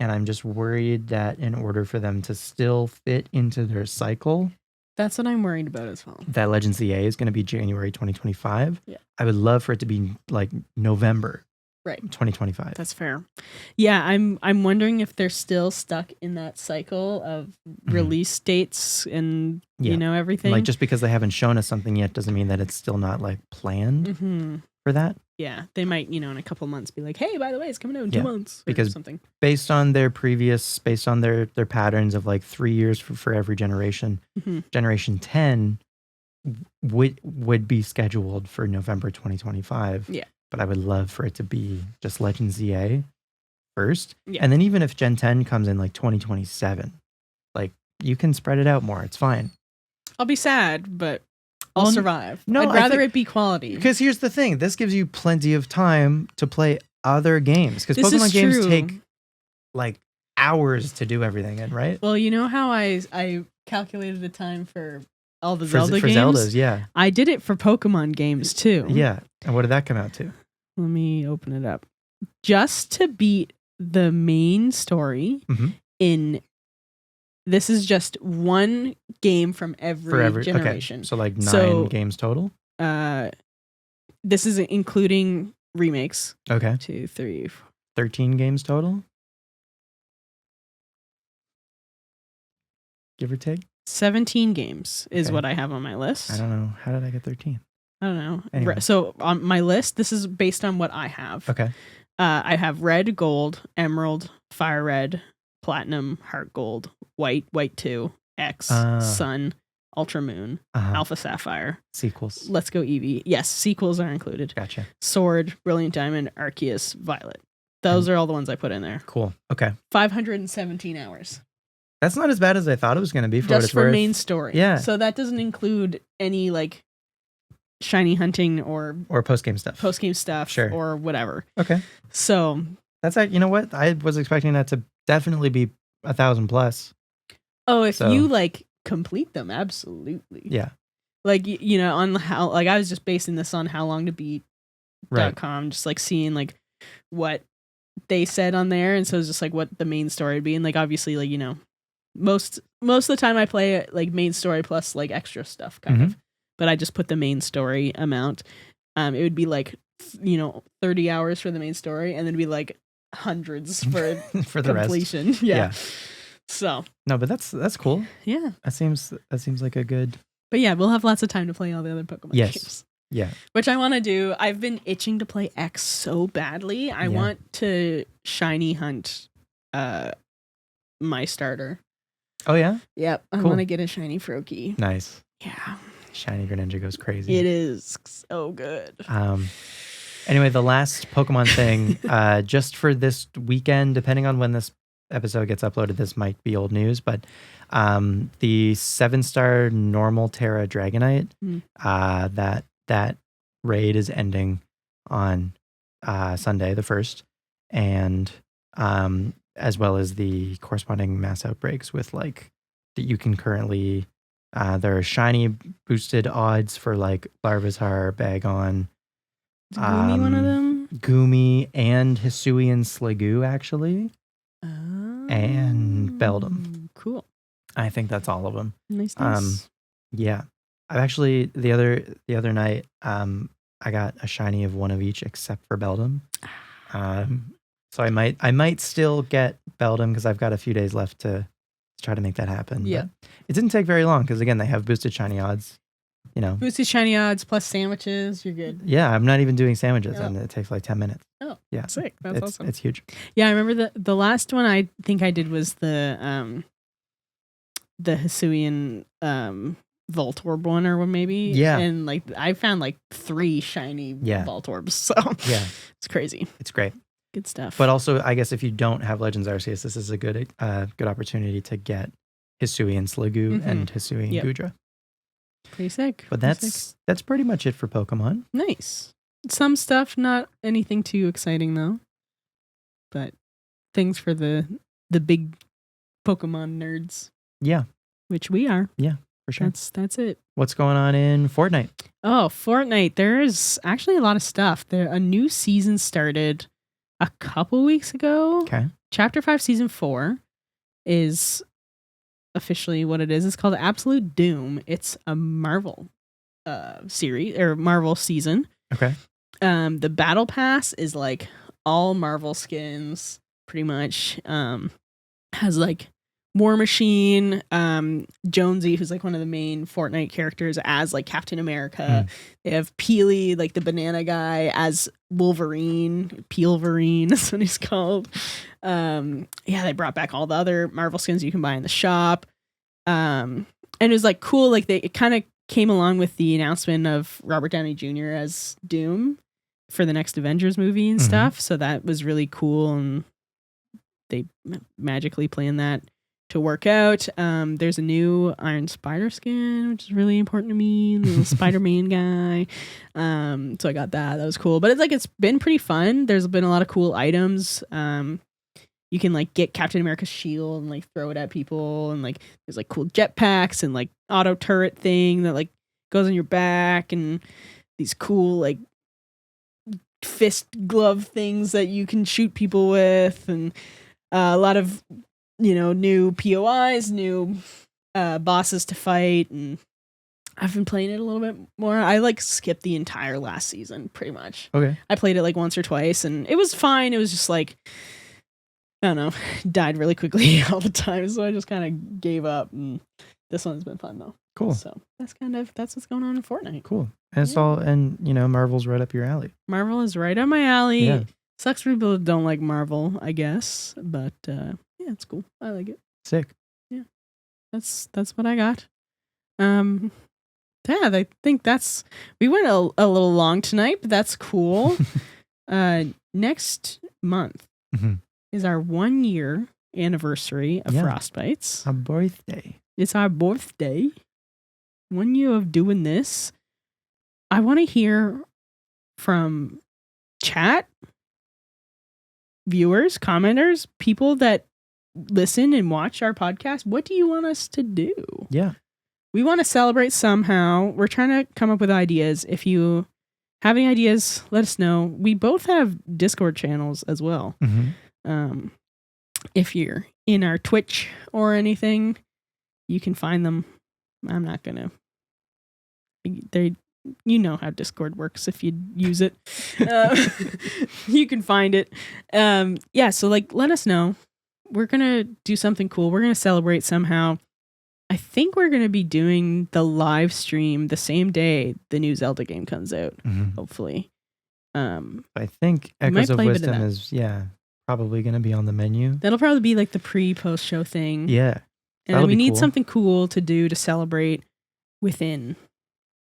And I'm just worried that in order for them to still fit into their cycle, that's what I'm worried about as well. that Legends EA is going to be January 2025. Yeah. I would love for it to be like November, right, 2025. That's fair. Yeah, I'm wondering if they're still stuck in that cycle of release dates and you know everything. Like just because they haven't shown us something yet doesn't mean that it's still not like planned for that. Yeah, they might, in a couple months be like, hey, by the way, it's coming out in 2 months. Because something. based on their patterns of like 3 years for every generation, Generation 10 would be scheduled for November 2025. Yeah. But I would love for it to be just Legends EA first. Yeah. And then even if Gen 10 comes in like 2027, like you can spread it out more. It's fine. I'll be sad, but I'll survive. No, I'd rather it be quality. Because here's the thing. This gives you plenty of time to play other games. Because Pokemon games take like hours to do everything in, right? Well, you know how I calculated the time for all the Zelda for games? Zeldas, yeah. I did it for Pokemon games too. Yeah. And what did that come out to? Let me open it up. Just to beat the main story this is just one game from every generation. Okay. So like 9 games total? This is including remakes. Okay. 2, 3, 4. 13 games total? Give or take? 17 games is what I have on my list. I don't know. How did I get 13? I don't know. Anyway. So on my list, this is based on what I have. Okay. I have red, gold, emerald, fire red, platinum, heart gold, white, white 2, X, sun, ultra moon, alpha sapphire. Sequels. Let's go Eevee. Yes, sequels are included. Gotcha. Sword, brilliant diamond, Arceus, violet. Those are all the ones I put in there. Cool. Okay. 517 hours. That's not as bad as I thought it was going to be for what it's just for worth. main story. Yeah. So that doesn't include any like shiny hunting or post-game stuff. Sure. Or whatever. Okay. So that's like, you know what? I was expecting that to definitely be 1,000 plus. Oh, if you like complete them, absolutely. Yeah. Like, on how, like I was just basing this on how long to beat.com, just like seeing like what they said on there, and so it's just like what the main story would be. And like obviously, like, you know, most of the time I play it like main story plus like extra stuff kind of. But I just put the main story amount. It would be like, you know, 30 hours for the main story, and then it'd be like hundreds for for the completion. rest. Yeah. So no, but that's cool. Yeah. That seems like a good. But yeah, we'll have lots of time to play all the other Pokemon games. Yeah. Which I want to do. I've been itching to play X so badly. I want to shiny hunt my starter. Oh yeah? Yep. I want to get a shiny Froakie. Nice. Yeah. Shiny Greninja goes crazy. It is so good. Anyway, the last Pokemon thing, just for this weekend, depending on when this episode gets uploaded, this might be old news, but the 7-star normal Terra Dragonite, that raid is ending on Sunday the 1st, and as well as the corresponding mass outbreaks with like that you can currently there are shiny boosted odds for like Larvitar, Bagon, is Goomy one of them? Goomy and Hisuian Sliggoo actually. And Beldum. Cool. I think that's all of them. Nice. Yeah. I've actually the other night I got a shiny of one of each except for Beldum. So I might still get Beldum because I've got a few days left to try to make that happen. Yeah. But it didn't take very long because again they have boosted shiny odds. You know. Boosted shiny odds plus sandwiches, you're good. Yeah, I'm not even doing sandwiches and it takes like 10 minutes. Oh. Yeah. Sick. That's awesome. It's huge. Yeah, I remember the last one I think I did was the Hisuian Voltorb one or maybe. Yeah. And like I found like 3 shiny Voltorbs. So yeah. It's crazy. It's great. Good stuff. But also I guess if you don't have Legends Arceus, this is a good opportunity to get Hisuian Sliggoo and Hisuian Goodra. Pretty sick. But that's pretty much it for Pokemon. Nice. Some stuff, not anything too exciting though. But things for the big Pokemon nerds. Yeah. Which we are. Yeah, for sure. That's it. What's going on in Fortnite? Oh, Fortnite. There's actually a lot of stuff. A new season started a couple weeks ago. Okay. Chapter 5, Season 4 is officially what it is. It's called Absolute Doom. It's a Marvel series or Marvel season. Okay. The battle pass is like all Marvel skins pretty much. Has like War Machine, Jonesy, who's like one of the main Fortnite characters as like Captain America. They have Peely, like the banana guy, as Wolverine. Peelverine is what he's called. They brought back all the other Marvel skins you can buy in the shop. And it was like cool, like it kind of came along with the announcement of Robert Downey Jr. as Doom for the next Avengers movie and stuff. So that was really cool, and they magically planned that to work out. There's a new Iron Spider skin, which is really important to me. The little Spider-Man guy. So I got that. That was cool. But it's been pretty fun. There's been a lot of cool items. You can like get Captain America's shield and like throw it at people, and like there's like cool jetpacks and like auto turret thing that like goes on your back, and these cool like fist glove things that you can shoot people with, and a lot of new POIs, new bosses to fight, and I've been playing it a little bit more. I like skipped the entire last season pretty much. Okay. I played it like once or twice, and it was fine. It was just like, I don't know, died really quickly all the time, so I just kind of gave up. And this one's been fun though. Cool. So that's what's going on in Fortnite. Cool. And it's all, and Marvel's right up your alley. Marvel is right up my alley. Yeah. Sucks for people who don't like Marvel, I guess, but yeah, it's cool. I like it. Sick. Yeah, that's what I got. Yeah, I think we went a little long tonight, but that's cool. Next month is our 1-year anniversary of Frostbytes. Our birthday. It's our birthday. 1 year of doing this. I want to hear from chat, viewers, commenters, people that listen and watch our podcast. What do you want us to do? Yeah. We want to celebrate somehow. We're trying to come up with ideas. If you have any ideas, let us know. We both have Discord channels as well. Mm-hmm. If you're in our Twitch or anything, you can find them. I'm not gonna. You know how Discord works if you use it. You can find it. Yeah. So like, let us know. We're gonna do something cool. We're gonna celebrate somehow. I think we're gonna be doing the live stream the same day the new Zelda game comes out. Mm-hmm. Hopefully. I think Echoes of Wisdom is probably gonna be on the menu. That'll probably be like the pre-post show thing. Yeah. And then we need something cool to do to celebrate within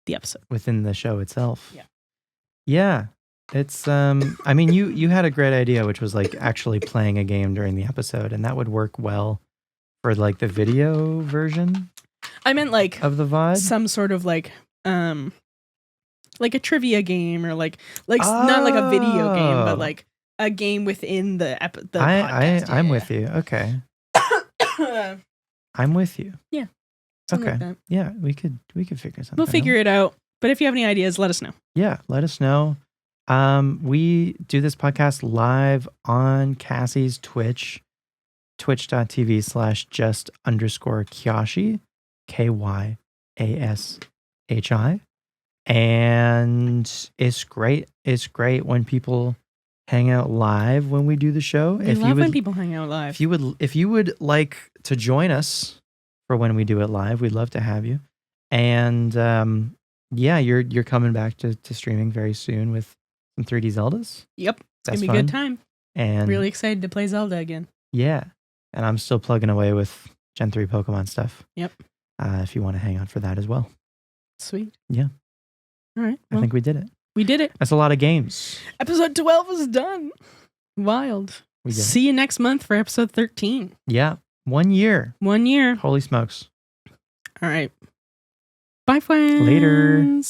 the episode. Within the show itself. Yeah. Yeah. It's I mean you had a great idea, which was like actually playing a game during the episode, and that would work well for like the video version. I meant like of the VOD. Some sort of like a trivia game or like not like a video game, but like a game within the podcast. I'm with you. Okay. I'm with you. Yeah. Okay. Like that. Yeah, we could figure something. We'll figure it out. But if you have any ideas, let us know. Yeah, let us know. We do this podcast live on Cassie's Twitch, twitch.tv/just_Kyashi, KYASHI. And it's great. It's great when people hang out live when we do the show. We love when people hang out live. If you would like to join us for when we do it live, we'd love to have you. And you're coming back to streaming very soon with some 3D Zeldas. Yep, it's gonna be a good time. And really excited to play Zelda again. Yeah, and I'm still plugging away with Gen 3 Pokemon stuff. Yep. If you want to hang out for that as well. Sweet. Yeah. All right. I think we did it. We did it. That's a lot of games. Episode 12 is done. Wild. See you next month for episode 13. Yeah. 1 year. 1 year. Holy smokes. All right. Bye, friends. Later.